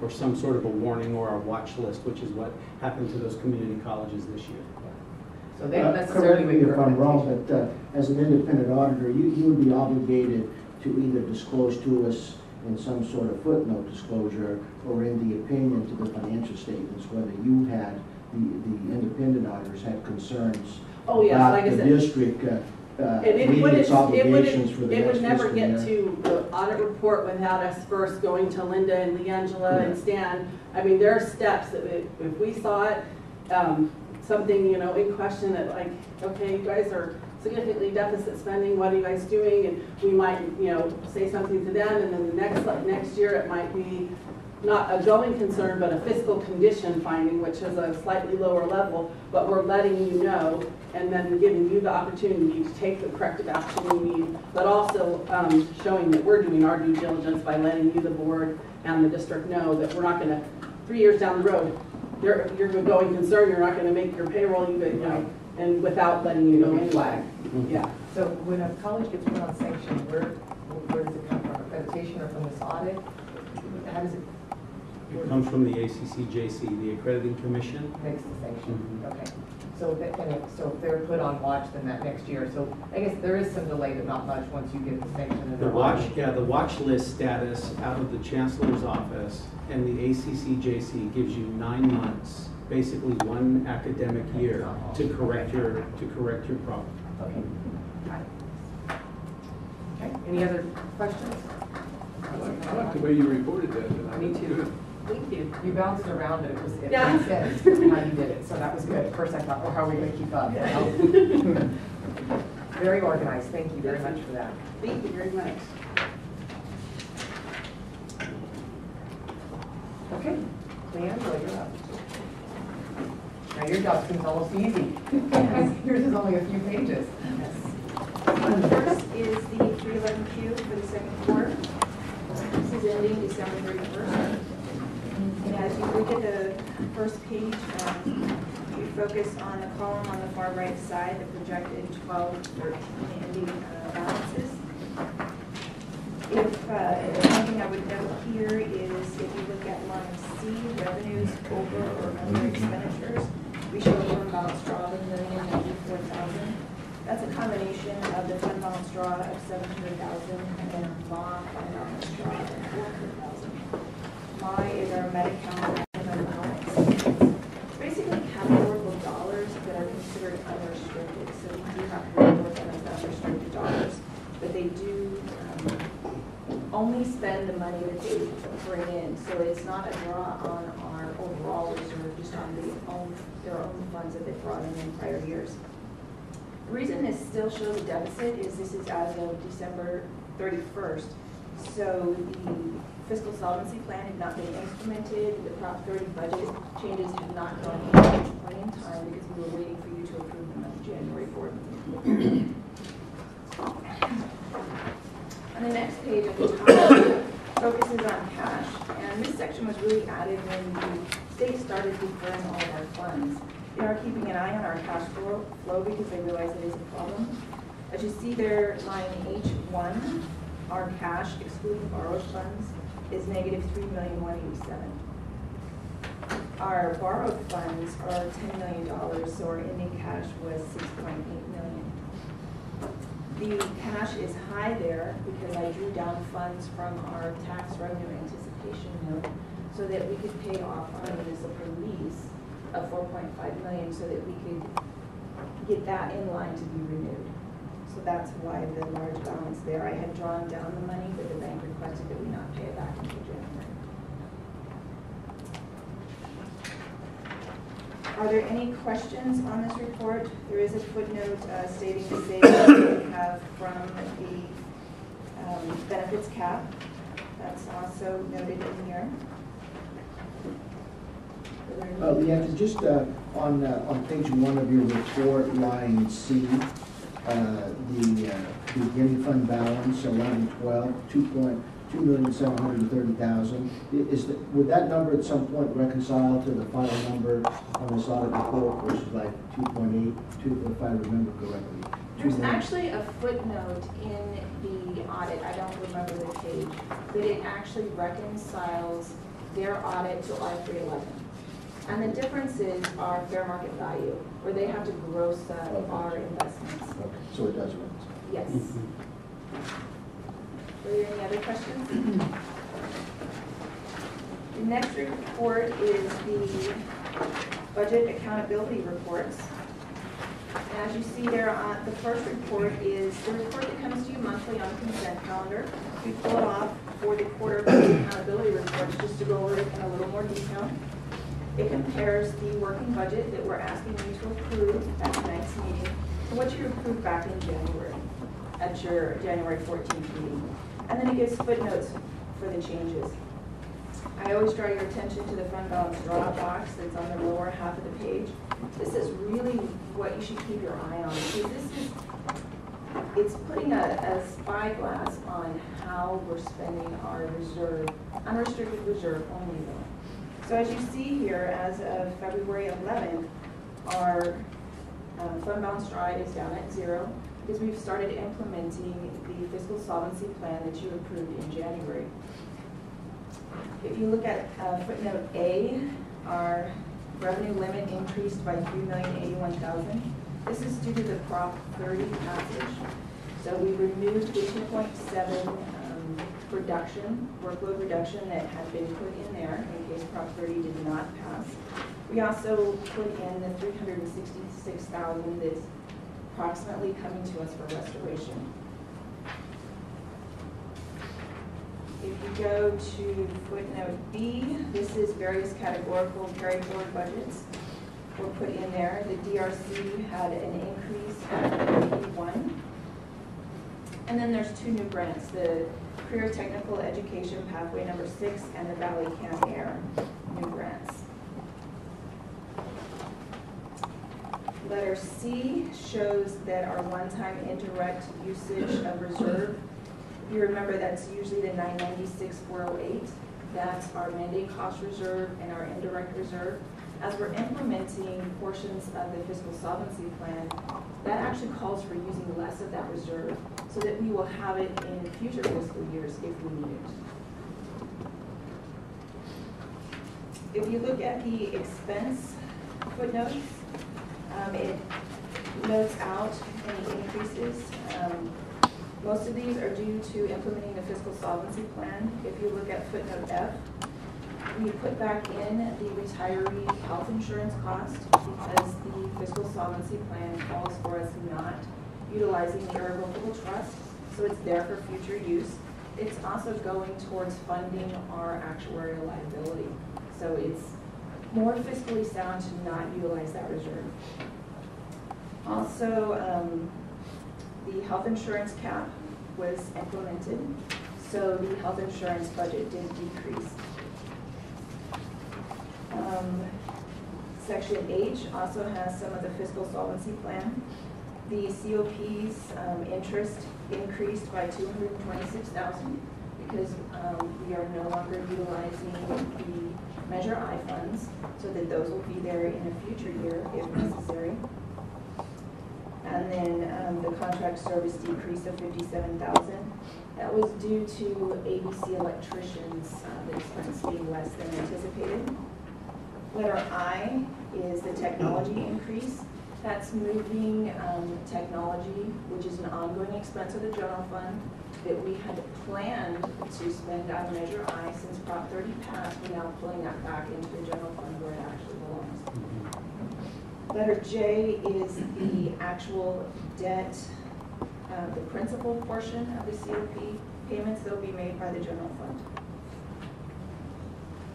or some sort of a warning or a watch list, which is what happened to those community colleges this year. So they don't necessarily Correct me if I'm wrong, but as an independent auditor, you would be obligated to either disclose to us in some sort of footnote disclosure or in the opinion to the financial statements, whether you had, the independent auditors had concerns Oh, yes, about like I the said, district meeting its obligations for the it next would never fiscal get year. to the audit report without us first going to Linda and Leangela and Stan. I mean, there are steps that if we saw it, something, you know, in question that like, okay, you guys are significantly deficit spending, what are you guys doing? And we might, you know, say something to them, and then the next year it might be not a going concern, but a fiscal condition finding, which is a slightly lower level, but we're letting you know and then giving you the opportunity to take the corrective action you need, but also showing that we're doing our due diligence by letting you, the board, and the district know that we're not going to, 3 years down the road, you're a going concern, you're not going to make your payroll, you know, and without letting you know anyway. Flag. Yeah. So when a college gets put on sanction, where does it come from? Accreditation or from this audit? How does it? It comes from the ACCJC, the Accrediting Commission. Makes the sanction. Okay. So so if they're put on watch, then that next year. So I guess there is some delay, but not much once you get the sanction. And The watch list status out of the Chancellor's office and the ACCJC gives you 9 months, basically 1 academic year, to correct your problem. Okay. Okay. Any other questions? I like the way you reported that tonight. Me too. Thank you. You bounced around it. It Yeah. made sense how you did it. So that was good. At first I thought, well, how are we going to keep up? Very organized. Thank you very much for that. Thank you very much. Okay. Leandro, you're up. Now your job seems almost easy. Yours is only a few pages. First is the 311Q for the second quarter. This is ending December 31st. And as you look at the first page, you focus on the column on the far right side, the projected 12-13 ending balances. If one thing I would note here is if you look at line C, revenues over or under expenditures, we show a fund balance draw of $1,094,000. That's a combination of the fund balance draw of $700,000 and then a bond fund balance draw of $400,000. My is our Medi-Cal allowance. It's basically categorical dollars that are considered unrestricted. So we do have to report them as unrestricted dollars, but they do only spend the money that they bring in. So it's not a draw on our overall reserve, just on their own funds that they brought in prior years. The reason this still shows a deficit is this is as of December 31st. So the fiscal solvency plan had not been implemented. The Prop 30 budget changes had not gone in at this point in time because we were waiting for you to approve them at the January board meeting. On the next page at the top focuses on cash. And this section was really added when the state started deferring all of our funds. They are keeping an eye on our cash flow because they realize it is a problem. As you see there, line H1, our cash, excluding borrowed funds, is negative $3,187,000. Our borrowed funds are $10 million, so our ending cash was $6.8 million. The cash is high there because I drew down funds from our tax revenue anticipation note so that we could pay off our municipal lease of $4.5 million so that we could get that in line to be renewed. So that's why the large balance there. I had drawn down the money, but the bank requested that we not pay it back until January. Are there any questions on this report? There is a footnote stating the savings that we have from the benefits cap. That's also noted in here. Yeah, just on page 1 of your report, line C, the beginning fund balance, 1112, $2,730,000. Would that number at some point reconcile to the final number on this audit report, versus like 2.8, if I remember correctly? There's actually a footnote in the audit, I don't remember the page, but it actually reconciles their audit to our 311. And the differences are fair market value, where they have to gross up our investments. Okay, so it does rinse. Yes. Were there any other questions? The next report is the budget accountability reports. And as you see there, the first report is the report that comes to you monthly on the consent calendar. We pull it off for the quarter accountability reports just to go over it in a little more detail. It compares the working budget that we're asking you to approve at tonight's meeting to what you approved back in January at your January 14th meeting. And then it gives footnotes for the changes. I always draw your attention to the fund balance draw box that's on the lower half of the page. This is really what you should keep your eye on, because it's putting a spyglass on how we're spending our reserve, unrestricted reserve only though. So as you see here, as of February 11th, our fund balance draw is down at 0 because we've started implementing the fiscal solvency plan that you approved in January. If you look at footnote A, our revenue limit increased by $3,081,000. This is due to the Prop 30 passage. So we removed the 2.7 workload reduction that had been put in there in case Prop 30 did not pass. We also put in the $366,000 that's approximately coming to us for restoration. If you go to footnote B, this is various categorical carry forward budgets were put in there. The DRC had an increase of 81. And then there's 2 new grants, the Career Technical Education Pathway number 6 and the Valley Can Air new grants. Letter C shows that our one-time indirect usage of reserve, if you remember, that's usually the 996,408. That's our mandate cost reserve and our indirect reserve. As we're implementing portions of the fiscal solvency plan, that actually calls for using less of that reserve so that we will have it in future fiscal years if we need it. If you look at the expense footnotes, it notes out any increases. Most of these are due to implementing the fiscal solvency plan. If you look at footnote F, we put back in the retiree health insurance cost because the fiscal solvency plan calls for us not utilizing the irrevocable trust, so it's there for future use. It's also going towards funding our actuarial liability, so it's more fiscally sound to not utilize that reserve. Also, the health insurance cap was implemented, so the health insurance budget did decrease. Section H also has some of the fiscal solvency plan. The COP's interest increased by $226,000 because we are no longer utilizing the Measure I funds, so that those will be there in a future year if necessary. And then the contract service decrease of $57,000. That was due to ABC electricians, the expense being less than anticipated. Letter I is the technology increase. That's moving technology, which is an ongoing expense of the general fund that we had planned to spend on Measure I since Prop 30 passed. We're now pulling that back into the general fund where it actually belongs. Letter J is the actual debt, the principal portion of the COP payments that will be made by the general fund.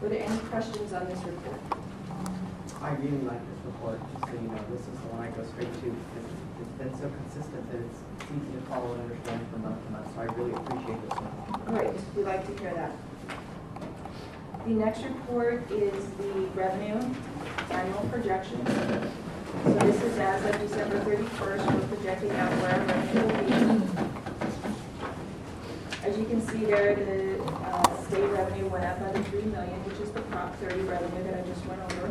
Were there any questions on this report? I really like this report, just so you know. This is the one I go straight to. It's been so consistent that it's easy to follow and understand from month to month, so I really appreciate this one. Great, we like to hear that. The next report is the revenue annual projection. So this is as of December 31st, we're projecting out where our revenue will be. As you can see there, the state revenue went up by the $3 million, which is the Prop 30 revenue that I just went over.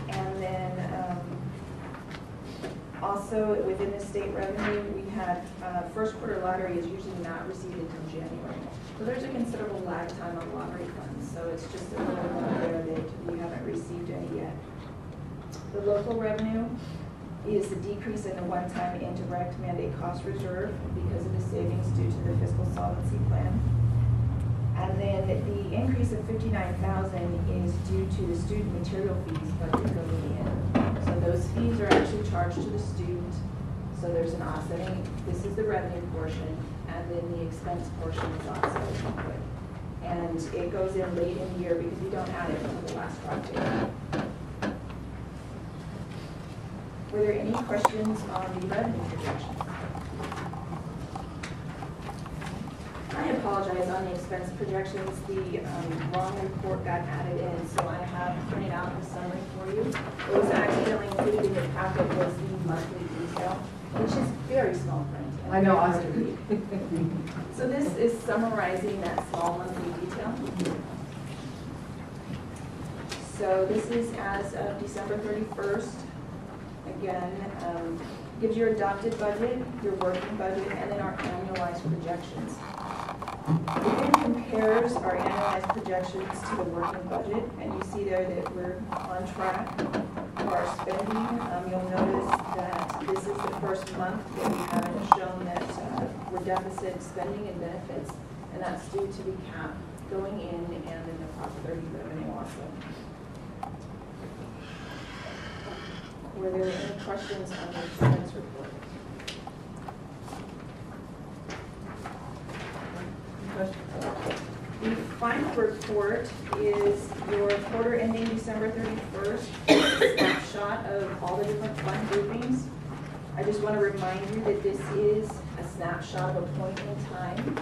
And then also within the state revenue, we had, first quarter lottery is usually not received until January. So there's a considerable lag time on lottery funds, so it's just a little bit unfair that we haven't received any yet. The local revenue is the decrease in the one-time indirect mandate cost reserve because of the savings due to the fiscal solvency plan. And then the increase of $59,000 is due to the student material fees budget going in. So those fees are actually charged to the student. So there's an offsetting, this is the revenue portion, and then the expense portion is offset. And it goes in late in the year because we don't add it until the last project. Were there any questions on the revenue projections? I apologize on the expense projections. The wrong report got added in, so I have printed out the summary for you. It was accidentally included in your packet was the monthly detail, which is very small print. I know, hard to read. So this is summarizing that small monthly detail. So this is as of December 31st. Again, gives your adopted budget, your working budget, and then our annualized projections. It then compares our annualized projections to the working budget, and you see there that we're on track for our spending. You'll notice that this is the first month that we haven't shown that we're deficit spending and benefits, and that's due to the cap going in and then the Prop 30 revenue also. Were there any questions on the expense report? The final report is your quarter ending December 31st, a snapshot of all the different fund groupings. I just want to remind you that this is a snapshot of a point in time,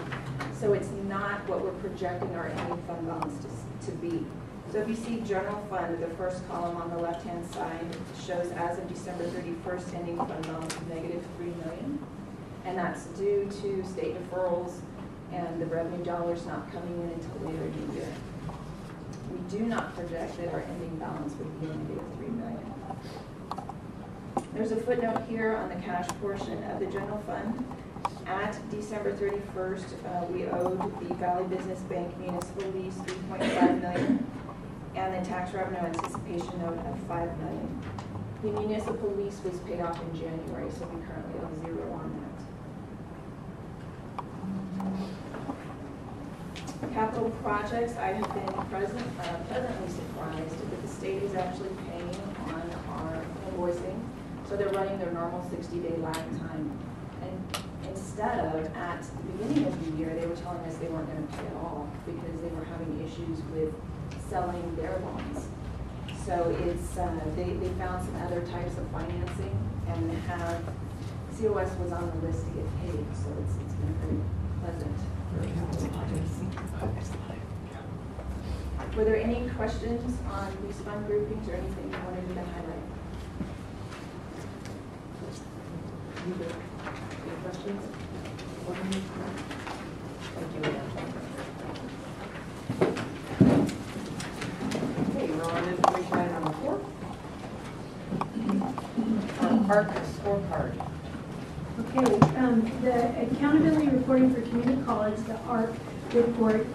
so it's not what we're projecting our ending fund balance to be. So if you see general fund, the first column on the left-hand side shows as of December 31st ending fund balance of -$3 million. And that's due to state deferrals and the revenue dollars not coming in until later in the year. We do not project that our ending balance would be -$3 million. There's a footnote here on the cash portion of the general fund. At December 31st, we owed the Valley Business Bank municipal lease $3.5 million. And the tax revenue anticipation note of $5 million. The municipal lease was paid off in January, so we currently have zero on that. Capital projects, I have been pleasantly surprised that the state is actually paying on our invoicing. So they're running their normal 60-day lag time. And instead of, at the beginning of the year, they were telling us they weren't going to pay at all because they were having issues with selling their bonds. So it's they found some other types of financing and have COS was on the list to get paid, so it's been very pleasant for capital projects. Were there any questions on these fund groupings or anything you wanted me to highlight? Any questions? Thank you, Leah. Information item number 4. Our ARC scorecard. Okay, the accountability reporting for community college, the ARC report,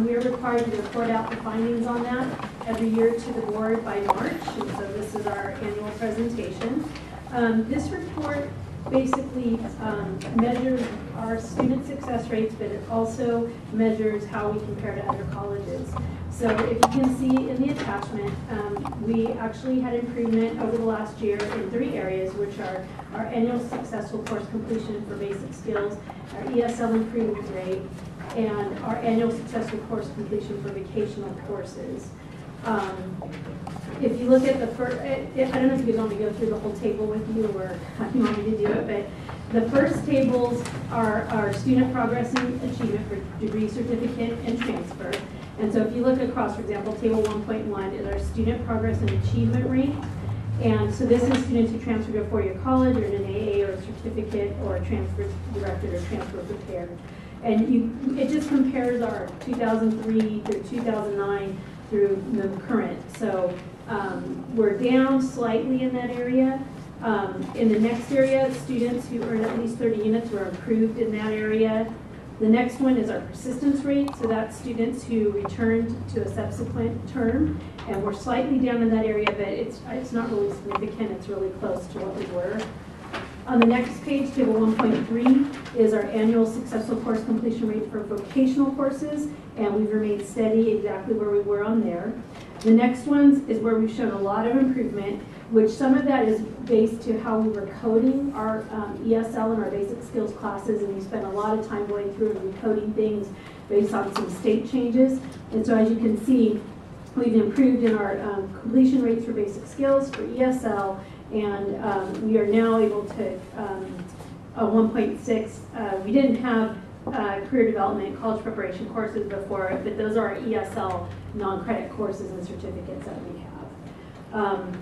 we are required to report out the findings on that every year to the board by March, and so this is our annual presentation. This report basically measures our student success rates, but it also measures how we compare to other colleges. So if you can see in the attachment, we actually had improvement over the last year in 3 areas, which are our annual successful course completion for basic skills, our ESL improvement rate, and our annual successful course completion for vocational courses. If you look at the first, I don't know if you guys want me to go through the whole table with you or how you want me to do it, but the first tables are our student progress and achievement for degree, certificate, and transfer. And so if you look across, for example, table 1.1 is our student progress and achievement rate. And so this is students who transfer to a 4-year college or an AA or a certificate or a transfer directed or transfer prepared. And it just compares our 2003 through 2009 through the current. So we're down slightly in that area, In the next area, students who earn at least 30 units were improved in that area. The next one is our persistence rate, so that's students who returned to a subsequent term, and we're slightly down in that area, but it's not really significant, it's really close to what we were. On the next page, table 1.3, is our annual successful course completion rate for vocational courses, and we've remained steady exactly where we were on there. The next one is where we've shown a lot of improvement, which some of that is based to how we were coding our ESL and our basic skills classes, and we spent a lot of time going through and recoding things based on some state changes. And so as you can see, we've improved in our completion rates for basic skills for ESL, and we are now able to, 1.6, we didn't have career development, college preparation courses before, but those are our ESL non-credit courses and certificates that we have.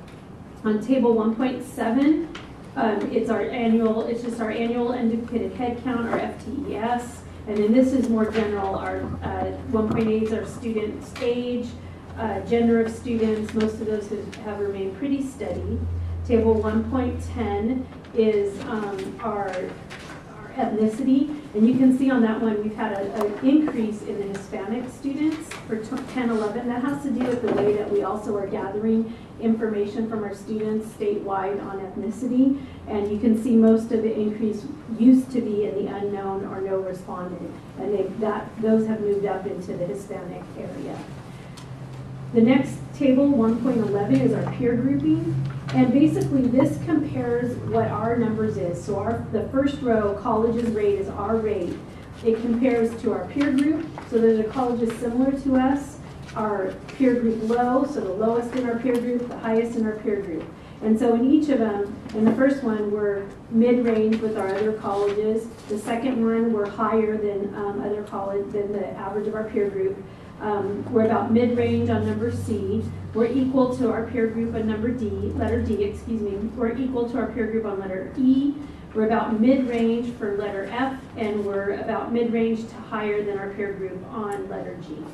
On table 1.7, it's just our annual indicated head count, our FTES, and then this is more general. Our 1.8 is our students' age, gender of students. Most of those have remained pretty steady. Table 1.10 is our ethnicity, and you can see on that one we've had an increase in the Hispanic students for 10-11. That has to do with the way that we also are gathering information from our students statewide on ethnicity, and you can see most of the increase used to be in the unknown or no respondent, and those have moved up into the Hispanic area. The next table, 1.11, is our peer grouping. And basically this compares what our numbers is. So the first row, colleges rate, is our rate. It compares to our peer group. So those are colleges similar to us. Our peer group low, so the lowest in our peer group, the highest in our peer group. And so in each of them, in the first one, we're mid-range with our other colleges. The second one, we're higher than than the average of our peer group. We're about mid-range on number C. We're equal to our peer group on letter D, excuse me. We're equal to our peer group on letter E. We're about mid-range for letter F, and we're about mid-range to higher than our peer group on letter G.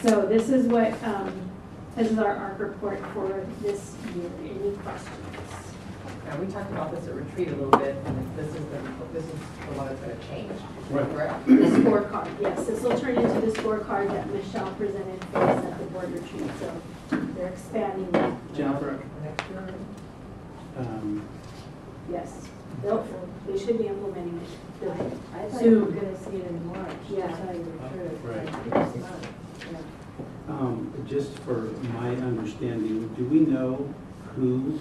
So this is what this is our ARC report for this year. Any questions? Now, we talked about this at retreat a little bit, and this is the one that's going to change. Right. Correct? The scorecard, yes. This will turn into the scorecard that Michelle presented for us at the board retreat. So they're expanding that. Jennifer? Next year? Yes. They should be implementing it. I thought you were going to see it in March. Yeah. That's how you were sure. Right. Just for my understanding, do we know who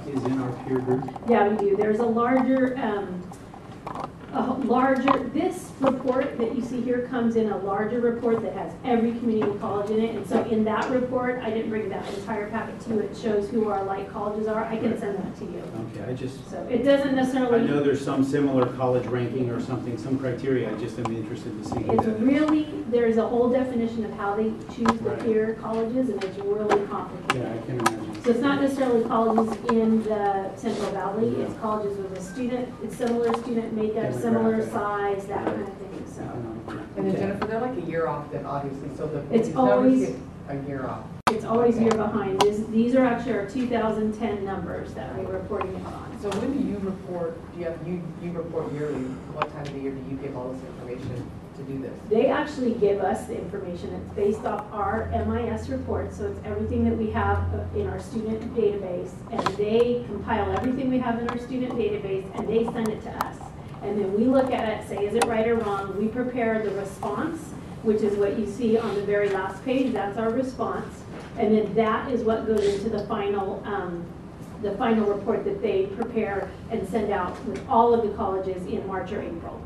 is in our peer group? Yeah, we do. There's a larger, this report that you see here comes in a larger report that has every community college in it. And so in that report, I didn't bring that entire packet to you. It shows who our like colleges are. I can send that to you. Okay, So it doesn't necessarily. I know there's some similar college ranking or something, some criteria. I just am interested to see who It's that is. really, there's a whole definition of how they choose the Right. peer colleges, and it's really complicated. Yeah, I can imagine. So it's not necessarily colleges in the Central Valley, it's colleges with a similar student makeup, similar Demographic. size, that kind of thing, so. And then Jennifer, they're like a year off then, obviously, so It's these numbers always- get a year off. It's always a year behind. These are actually our 2010 numbers that we're reporting on. So when do you report, you report yearly, what time of the year do you give all this information to do this? They actually give us the information. It's based off our MIS report, so it's everything that we have in our student database, and they compile everything we have in our student database, and they send it to us. And then we look at it, say, is it right or wrong? We prepare the response, which is what you see on the very last page. That's our response. And then that is what goes into the final report that they prepare and send out with all of the colleges in March or April.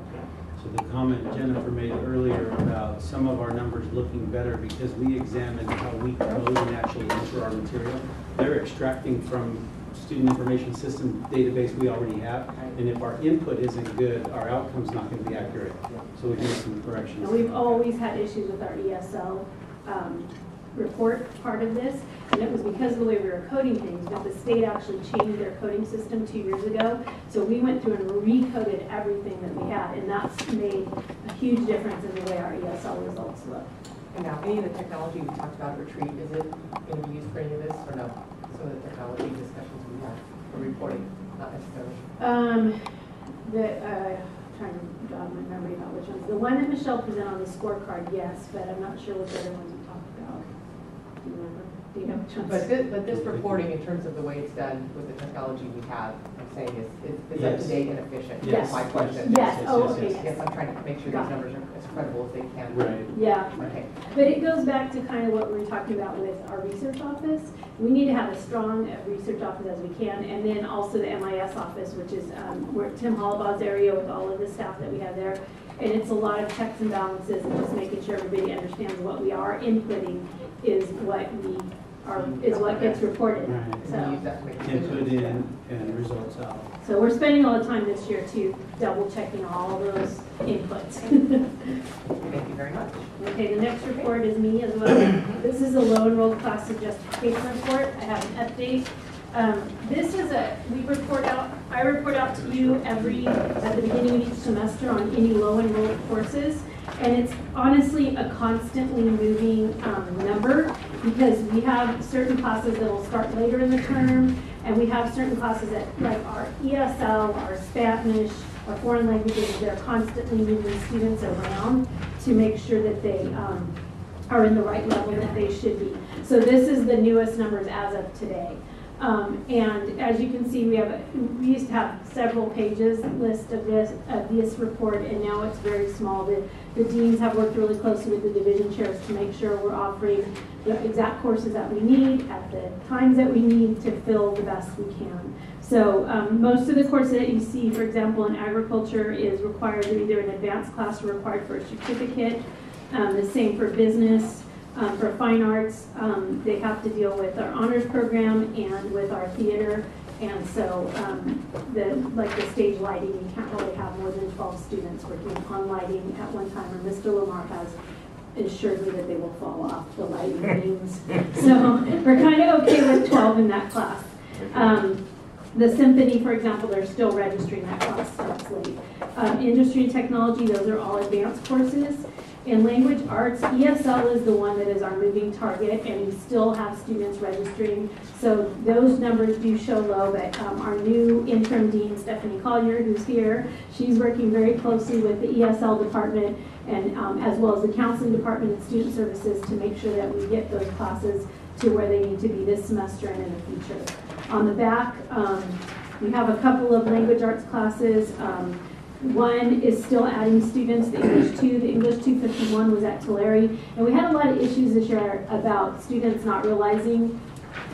So the comment Jennifer made earlier about some of our numbers looking better because we examined how we code and actually enter our material. They're extracting from student information system database we already have, and if our input isn't good, our outcome's not going to be accurate. So we can make some corrections. And we've always had issues with our ESL report part of this, and it was because of the way we were coding things, but the state actually changed their coding system 2 years ago. So we went through and recoded everything that we had, and that's made a huge difference in the way our ESL results look. And now, any of the technology we talked about at retreat, is it going to be used for any of this or no? Some of the technology discussions we had. for reporting, not necessarily? Trying to jog my memory about which ones. The one that Michelle presented on the scorecard, yes, but I'm not sure which other ones we talked about. Do you remember? Do you know which ones? But this reporting, in terms of the way it's done with the technology we have, I'm saying is up to date and efficient. Yes. That's my question. Yes. Oh, okay. Yes, I'm trying to make sure these numbers are as credible as they can. Right. Yeah. Okay. But it goes back to kind of what we were talking about with our research office. We need to have as strong a research office as we can, and then also the MIS office, which is where Tim Hollabaw's area with all of the staff that we have there. And it's a lot of checks and balances and just making sure everybody understands what we are inputting is what we are, is what gets reported. Right. So Input in and results out. So we're spending a lot of time this year to double checking all those inputs. Thank you very much. Okay, the next report is me as well. This is a low enrolled class justification report. I have an update. This is I report out to you at the beginning of each semester on any low enrolled courses. And it's honestly a constantly moving number because we have certain classes that will start later in the term, and we have certain classes that, like our ESL, our Spanish, our foreign languages, they're constantly moving students around to make sure that they are in the right level that they should be. So this is the newest numbers as of today. And as you can see, we used to have several pages list of this report, and now it's very small. The deans have worked really closely with the division chairs to make sure we're offering the exact courses that we need at the times that we need to fill the best we can. So most of the courses that you see, for example, in agriculture is required, they're either an advanced class or required for a certificate. The same for business. For fine arts, they have to deal with our honors program and with our theater. And so like the stage lighting, you can't really have more than 12 students working on lighting at one time. And Mr. Lamar has assured me that they will fall off the lighting beams. So we're kind of okay with 12 in that class. The symphony, for example, they're still registering that class, so it's late. Industry and technology, those are all advanced courses. In language arts, ESL is the one that is our moving target, and we still have students registering. So those numbers do show low, but our new interim dean, Stephanie Collier, who's here, she's working very closely with the ESL department and as well as the counseling department and student services to make sure that we get those classes to where they need to be this semester and in the future. On the back, we have a couple of language arts classes. One is still adding students, the English 2. The English 251 was at Tulare. And we had a lot of issues this year about students not realizing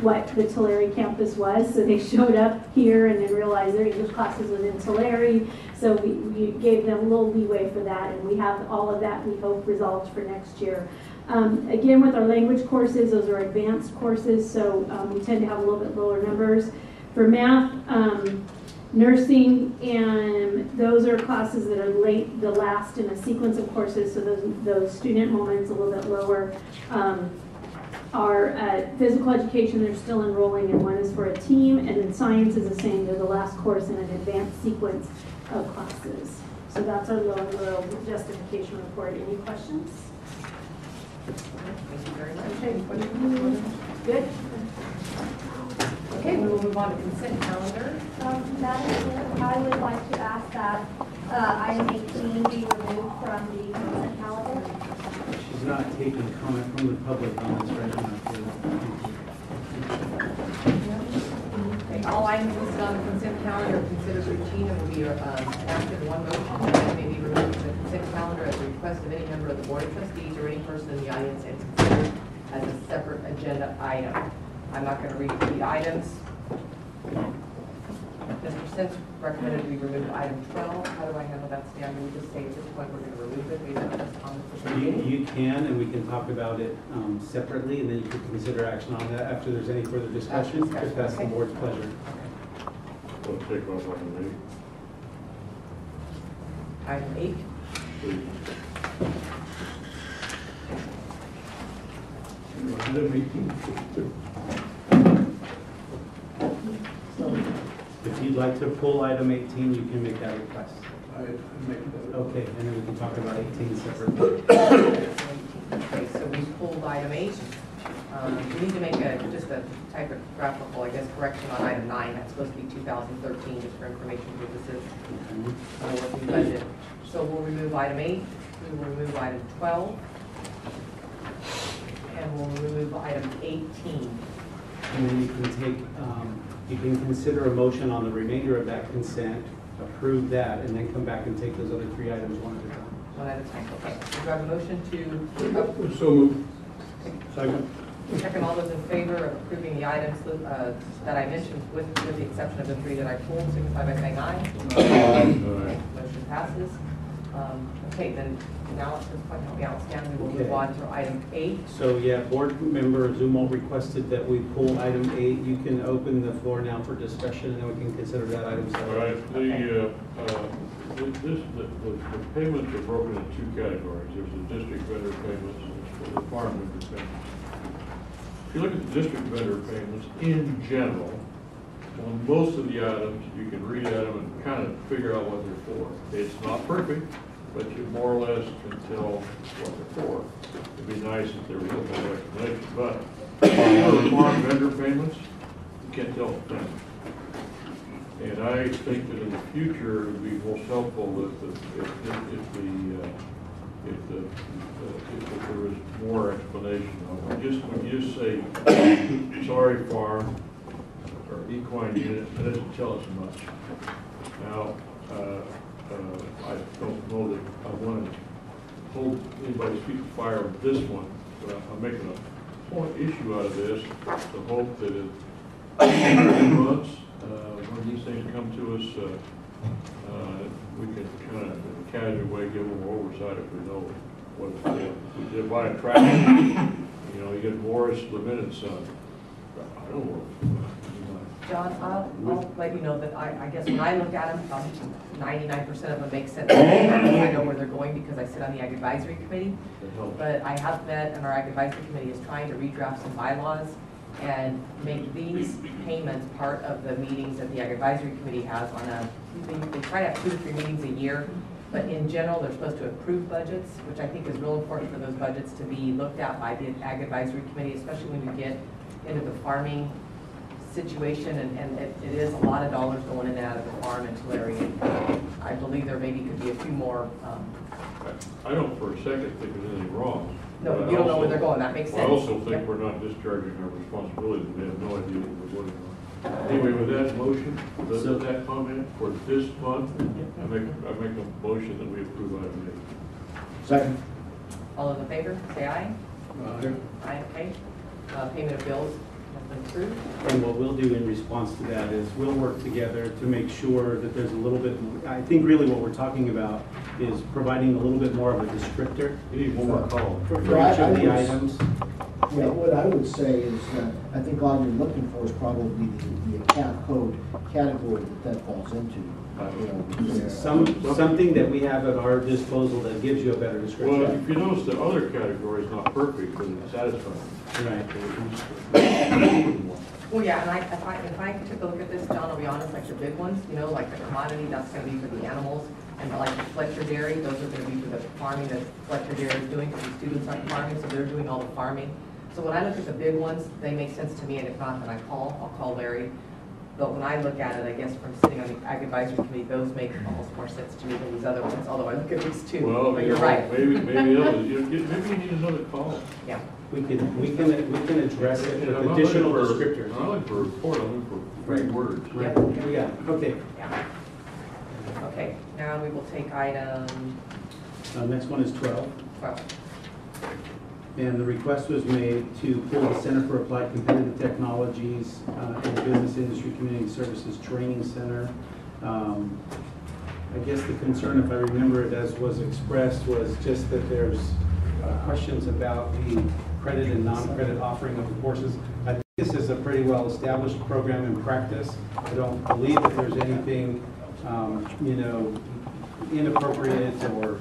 what the Tulare campus was. So they showed up here and then realized their English classes was in Tulare. So we gave them a little leeway for that. And we have all of that, we hope, resolved for next year. Again, with our language courses, those are advanced courses. So we tend to have a little bit lower numbers. For math, nursing, and those are classes that are the last in a sequence of courses, so those student enrollment's a little bit lower. Our physical education, they're still enrolling, and one is for a team, and then science is the same, they're the last course in an advanced sequence of classes. So that's our low and rural justification report. Any questions? Thank you very much. Okay. Any questions? Good. Okay, we'll move on to consent calendar. Madam Chair, I would like to ask that item 18 be removed from the consent calendar. She's not taking comment from the public on this right now. Okay, all items listed on the consent calendar are considered routine and will be acted in one motion. That may be removed from the consent calendar at the request of any member of the Board of Trustees or any person in the audience and considered as a separate agenda item. I'm not going to read the items. Mr. Sims recommended we remove item 12. How do I handle that, Stan? Do we just say at this point we're going to remove it based on this comment? You can, and we can talk about it separately, and then you can consider action on that after there's any further discussion, if that's the board's pleasure. We'll take off item 8. Item 8. If you'd like to pull item 18, you can make that request. I make that. Okay, and then we can talk about 18 separately. Okay, so we pulled item 8. We need to make just a typographical, I guess, correction on item 9. That's supposed to be 2013, just for information purposes. Working budget. So we'll remove item 8. We will remove item 12. And we'll remove item 18. And then you can take, you can consider a motion on the remainder of that consent, approve that, and then come back and take those other 3 items one at a time. One at a time, okay. Do I have a motion to? So moved. Second. Second, all those in favor of approving the items that I mentioned with the exception of the 3 that I pulled, signify by saying aye. Aye. Motion passes. Okay, then now at this point, help me out, Stan, we will move on to item 8. So yeah, board member Zumo requested that we pull item 8. You can open the floor now for discussion, and then we can consider that item All separate. right, the payments are broken in 2 categories. There's the district vendor payments and the farm vendor payments. If you look at the district vendor payments in general, on most of the items, you can read at them and kind of figure out what they're for. It's not perfect, but you more or less can tell what they're for. It'd be nice if there was a little explanation, but for farm vendor payments, you can't tell a thing. And I think that in the future, it would be most helpful if there was more explanation. When you just say, sorry farm, or equine unit, it doesn't tell us much. Now, I don't know that I want to hold anybody's feet to fire on this one, but I'm making a point issue out of this to hope that in 3 months, when these things come to us, we can kind of, in a casual way, give them more oversight if we know what it's for. If you buy a tractor, you get Morris Limited Son. I don't know. John, I'll let you know that I guess when I look at them, 99% of them make sense. I know where they're going because I sit on the Ag Advisory Committee. But I have met, and our Ag Advisory Committee is trying to redraft some bylaws and make these payments part of the meetings that the Ag Advisory Committee has on they try to have 2 to 3 meetings a year. But in general, they're supposed to approve budgets, which I think is real important for those budgets to be looked at by the Ag Advisory Committee, especially when you get into the farming situation, and it is a lot of dollars going in and out of the farm and Tulare. I believe there maybe could be a few more. I don't for a second think there's anything wrong. No, you don't know where they're going. That makes sense. I also think we're not discharging our responsibility. We have no idea what we're voting on. Anyway, with that motion, that comment for this month, I make a motion that we approve item 8. Second. All those in favor, say aye. Aye, okay. Payment of bills has been approved. And what we'll do in response to that is we'll work together to make sure that there's a little bit, I think really what we're talking about is providing a little bit more of a descriptor. You need one more column. For each of the items. Yeah, what I would say is, I think all you're looking for is probably the account code category that falls into. Something that we have at our disposal that gives you a better description. Well, if you notice the other category is not perfect, but it's satisfying. Right. Well, yeah, and if I took a look at this, John, I'll be honest, like the big ones, like the commodity, that's going to be for the animals, and like the Fletcher Dairy, those are going to be for the farming that Fletcher Dairy is doing, because the students aren't farming, so they're doing all the farming. So when I look at the big ones, they make sense to me, and if not, then I'll call Larry. But when I look at it, I guess from sitting on the Ag Advisory Committee, those make almost more sense to me than these other ones, although I look at these too. Well, but you're right. Maybe you need another column. Yeah. We can address it with additional descriptors. I'm not looking for a report, I'm looking for 3 words. Right. We got it. Okay. Yeah. Okay, now we will take item Next one is 12. 12. And the request was made to pull the Center for Applied Competitive Technologies and Business Industry Community Services Training Center. I guess the concern, if I remember it as was expressed, was just that there's questions about the credit and non-credit offering of the courses. I think this is a pretty well-established program in practice. I don't believe that there's anything, inappropriate or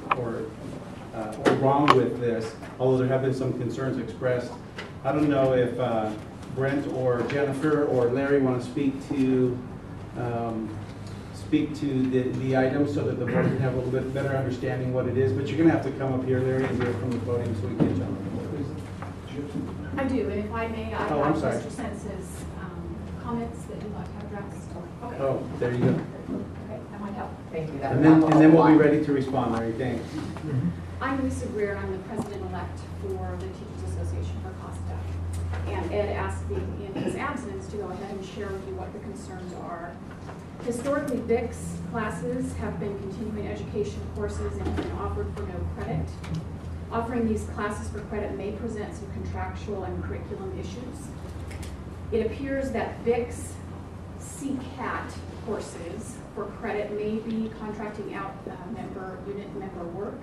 wrong with this, although there have been some concerns expressed. I don't know if Brent or Jennifer or Larry want to speak to the item so that the board can have a little bit better understanding what it is, but you're going to have to come up here, Larry, and do it from the podium so we can jump on the board. scholarships? I do, and if I may, I Oh, I'm have sorry. Mr. Sense's comments that you'd like to have addressed. Okay. Oh, there you go. Okay, that might help. Thank you. And then we'll be ready to respond, Larry, thanks. I'm Lisa Greer, I'm the president-elect for the Teachers Association for Costa. And Ed asked me in his absence to go ahead and share with you what the concerns are. Historically, VIX classes have been continuing education courses and have been offered for no credit. Offering these classes for credit may present some contractual and curriculum issues. It appears that VIX CCAT courses for credit may be contracting out unit member work.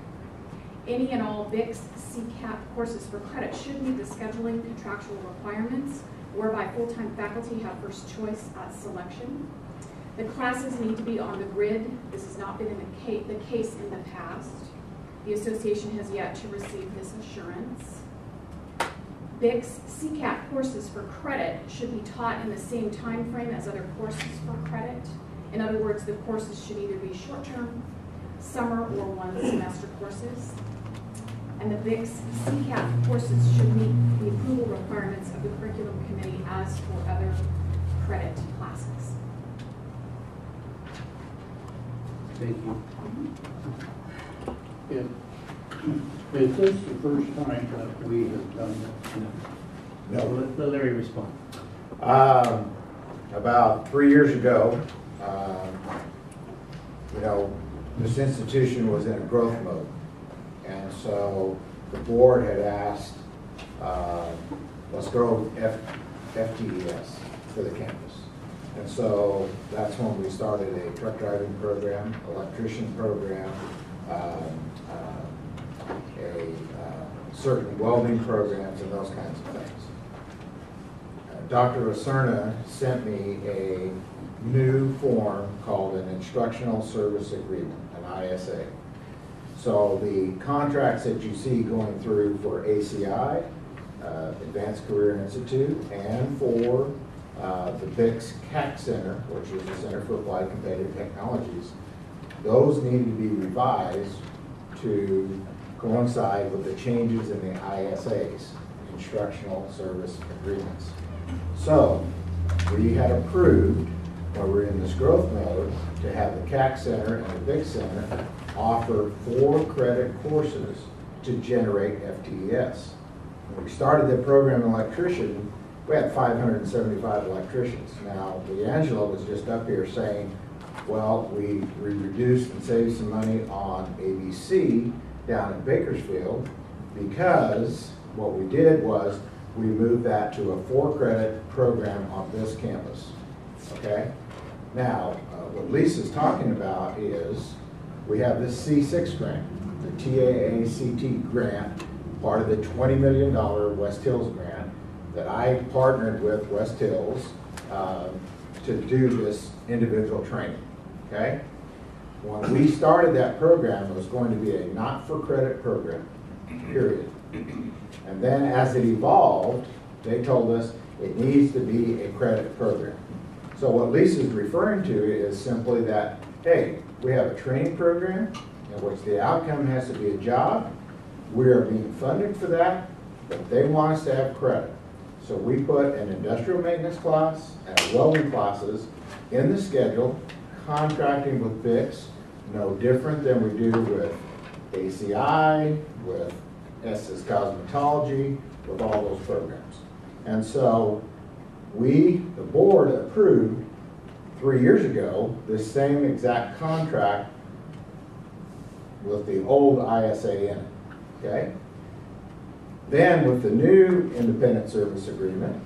Any and all VIX CCAT courses for credit should meet the scheduling contractual requirements, whereby full-time faculty have first choice at selection. The classes need to be on the grid. This has not been the case in the past. The association has yet to receive this assurance. VIX CCAT courses for credit should be taught in the same time frame as other courses for credit. In other words, the courses should either be short-term, summer, or one-semester courses. And the VIX CCAT courses should meet the approval requirements of the curriculum committee as for other credit classes. Thank you. Is this the first time that we have done this? No. Let Larry respond. About 3 years ago, this institution was in a growth mode. And so the board had asked, let's grow FTES for the campus. And so that's when we started a truck driving program, electrician program, certain welding programs, and those kinds of things. Dr. Oserna sent me a new form called an Instructional Service Agreement, an ISA. So the contracts that you see going through for ACI, Advanced Career Institute, and for the VIX CAC Center, which is the Center for Applied Competitive Technologies, those need to be revised to coincide with the changes in the ISAs, Instructional Service Agreements. So we had approved, when we're in this growth mode, to have the CAC Center and the VIX Center offer 4 credit courses to generate FTES. When we started the program in electrician, we had 575 electricians. Now, Leangela was just up here saying, well, we reduced and saved some money on ABC down in Bakersfield because what we did was we moved that to a 4-credit program on this campus, okay? Now, what Lisa's talking about is we have this C6 grant, the TAACT grant, part of the $20 million West Hills grant that I partnered with West Hills to do this individual training, okay? When we started that program, it was going to be a not-for-credit program, period. And then as it evolved, they told us it needs to be a credit program. So what Lisa's referring to is simply that, hey, we have a training program in which the outcome has to be a job. We are being funded for that, but they want us to have credit. So we put an industrial maintenance class and welding classes in the schedule, contracting with VIX, no different than we do with ACI, with Estes Cosmetology, with all those programs. And so we, the board, approved 3 years ago this same exact contract with the old ISA in it, okay? Then with the new independent service agreement,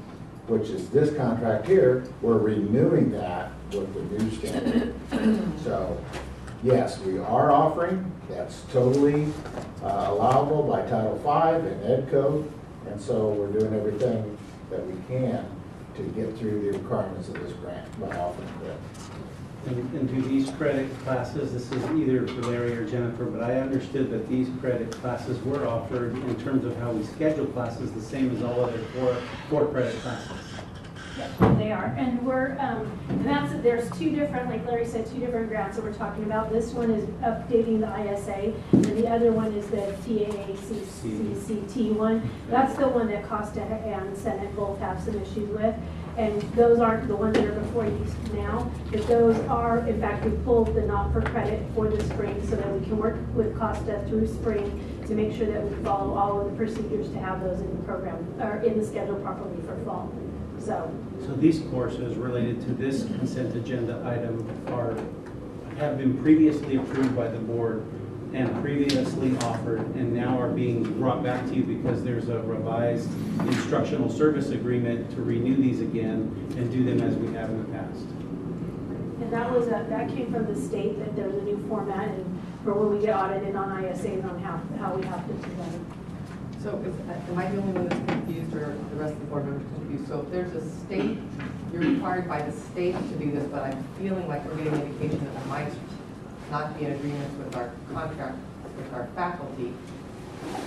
which is this contract here, we're renewing that with the new standard. So yes, we are offering, that's totally allowable by Title V and Ed Code, and so we're doing everything that we can to get through the requirements of this grant by offering credit. And do these credit classes, this is either for Larry or Jennifer, but I understood that these credit classes were offered in terms of how we schedule classes the same as all other four credit classes. Yeah, they are, and there's two different, like Larry said, two different grants that we're talking about. This one is updating the ISA, and the other one is the TAACCT one. That's the one that Costa and Senate both have some issues with, and those aren't the ones that are before you now, but those are, in fact, we pulled the not for credit for the spring so that we can work with Costa through spring to make sure that we follow all of the procedures to have those in the program, or in the schedule properly for fall. So these courses related to this consent agenda item have been previously approved by the board and previously offered, and now are being brought back to you because there's a revised instructional service agreement to renew these again and do them as we have in the past. And that came from the state, that there's a new format and for when we get audited on ISAs on how we have to do that. So am I the only one that's confused, or the rest of the board members confused? So if there's a state, you're required by the state to do this, but I'm feeling like we're getting an indication that we might not be in agreement with our contract with our faculty.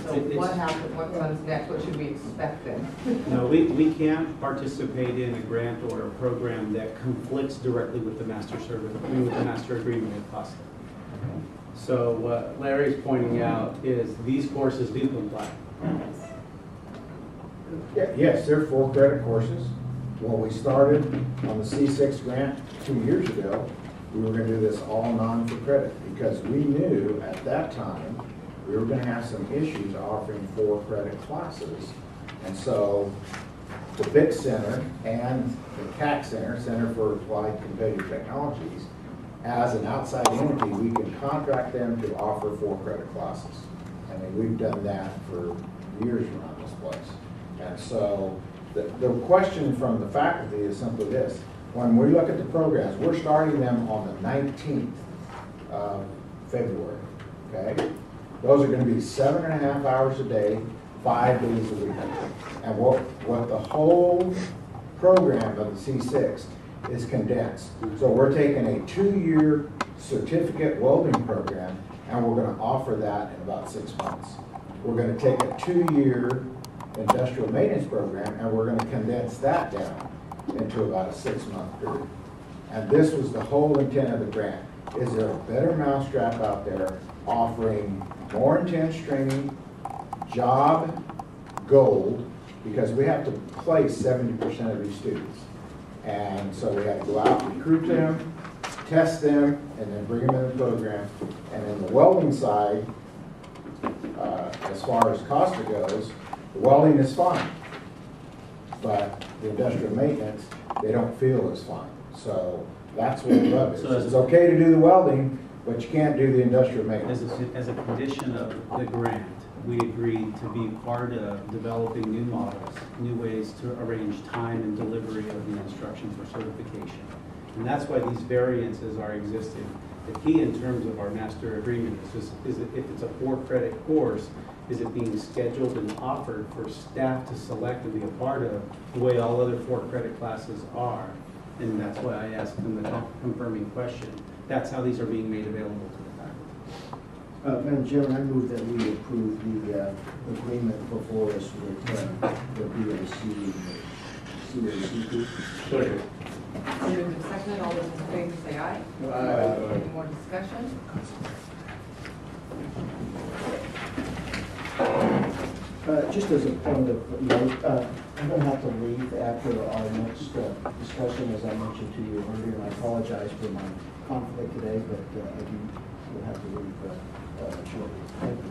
So what happens, what comes next? What should we expect then? No, we can't participate in a grant or a program that conflicts directly with the master agreement with Costa. So what Larry's pointing out is these courses do comply. Yes, they're full credit courses. When we started on the C6 grant 2 years ago, we were going to do this all non for credit because we knew at that time we were going to have some issues offering 4 credit classes. And so the BIC Center and the CAC Center, Center for Applied Competitive Technologies, as an outside entity, we can contract them to offer 4 credit classes. I mean, we've done that for years around this place. And so the question from the faculty is simply this. When we look at the programs, we're starting them on the 19th of February, okay? Those are going to be 7.5 hours a day, 5 days a week. And what the whole program of the C6 is condensed. So we're taking a 2-year certificate welding program and we're going to offer that in about 6 months. We're going to take a 2-year industrial maintenance program and we're going to condense that down into about a 6-month period. And this was the whole intent of the grant. Is there a better mousetrap out there offering more intense training, job gold, because we have to place 70% of these students. And so we have to go out, recruit them, test them, and then bring them in the program. And in the welding side, as far as Costa goes, the welding is fine. But the industrial maintenance, they don't feel as fine. So that's where the rub is. So it's okay to do the welding, but you can't do the industrial maintenance. As a condition of the grant, we agreed to be part of developing new models, new ways to arrange time and delivery of the instruction for certification. And that's why these variances are existing. The key in terms of our master agreement is if it's a 4-credit course, is it being scheduled and offered for staff to select and be a part of the way all other 4-credit classes are. And that's why I asked them the confirming question. That's how these are being made available to the faculty. Madam Chairman, I move that we approve the agreement before us with the BAC and the CACP. Second. Moved and seconded. All those in favor say aye. Aye. Any more discussion? Just as a point of note, I'm going to have to leave after our next discussion, as I mentioned to you earlier, and I apologize for my conflict today, but I will have to leave shortly. Thank you.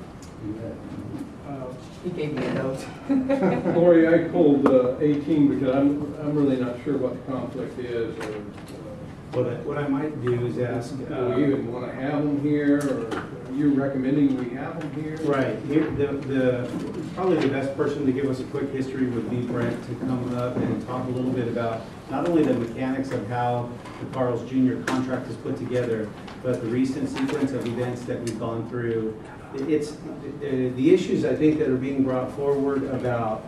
He gave me a note. Lori, I pulled 18 because I'm really not sure what the conflict is. Or, what I might do is ask. Do we even want to have them here, or are you recommending we have them here? Right. Here, probably the best person to give us a quick history would be Brent to come up and talk a little bit about not only the mechanics of how the Carl's Jr. contract is put together, but the recent sequence of events that we've gone through. It's the issues I think that are being brought forward about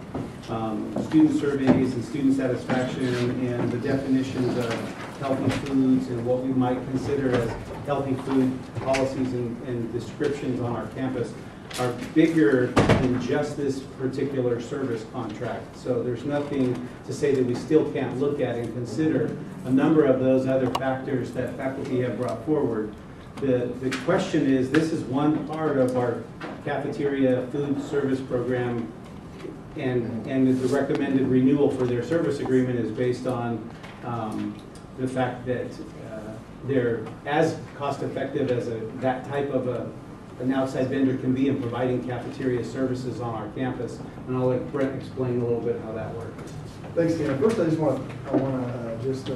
student surveys and student satisfaction and the definitions of healthy foods and what we might consider as healthy food policies and descriptions on our campus are bigger than just this particular service contract. So there's nothing to say that we still can't look at and consider a number of those other factors that faculty have brought forward. The question is, this is one part of our cafeteria food service program, and the recommended renewal for their service agreement is based on the fact that they're as cost effective as that type of an outside vendor can be in providing cafeteria services on our campus. And I'll let Brent explain a little bit how that works. Thanks, Dan. First, I want to just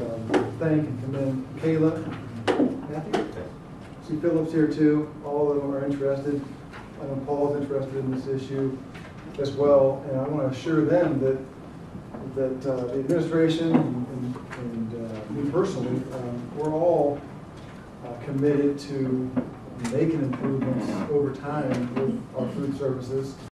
thank and commend Kayla, Matthew. See Philip's here too. All of them are interested. I know Paul's interested in this issue as well, and I want to assure them that the administration and me personally, we're all committed to making improvements over time with our food services.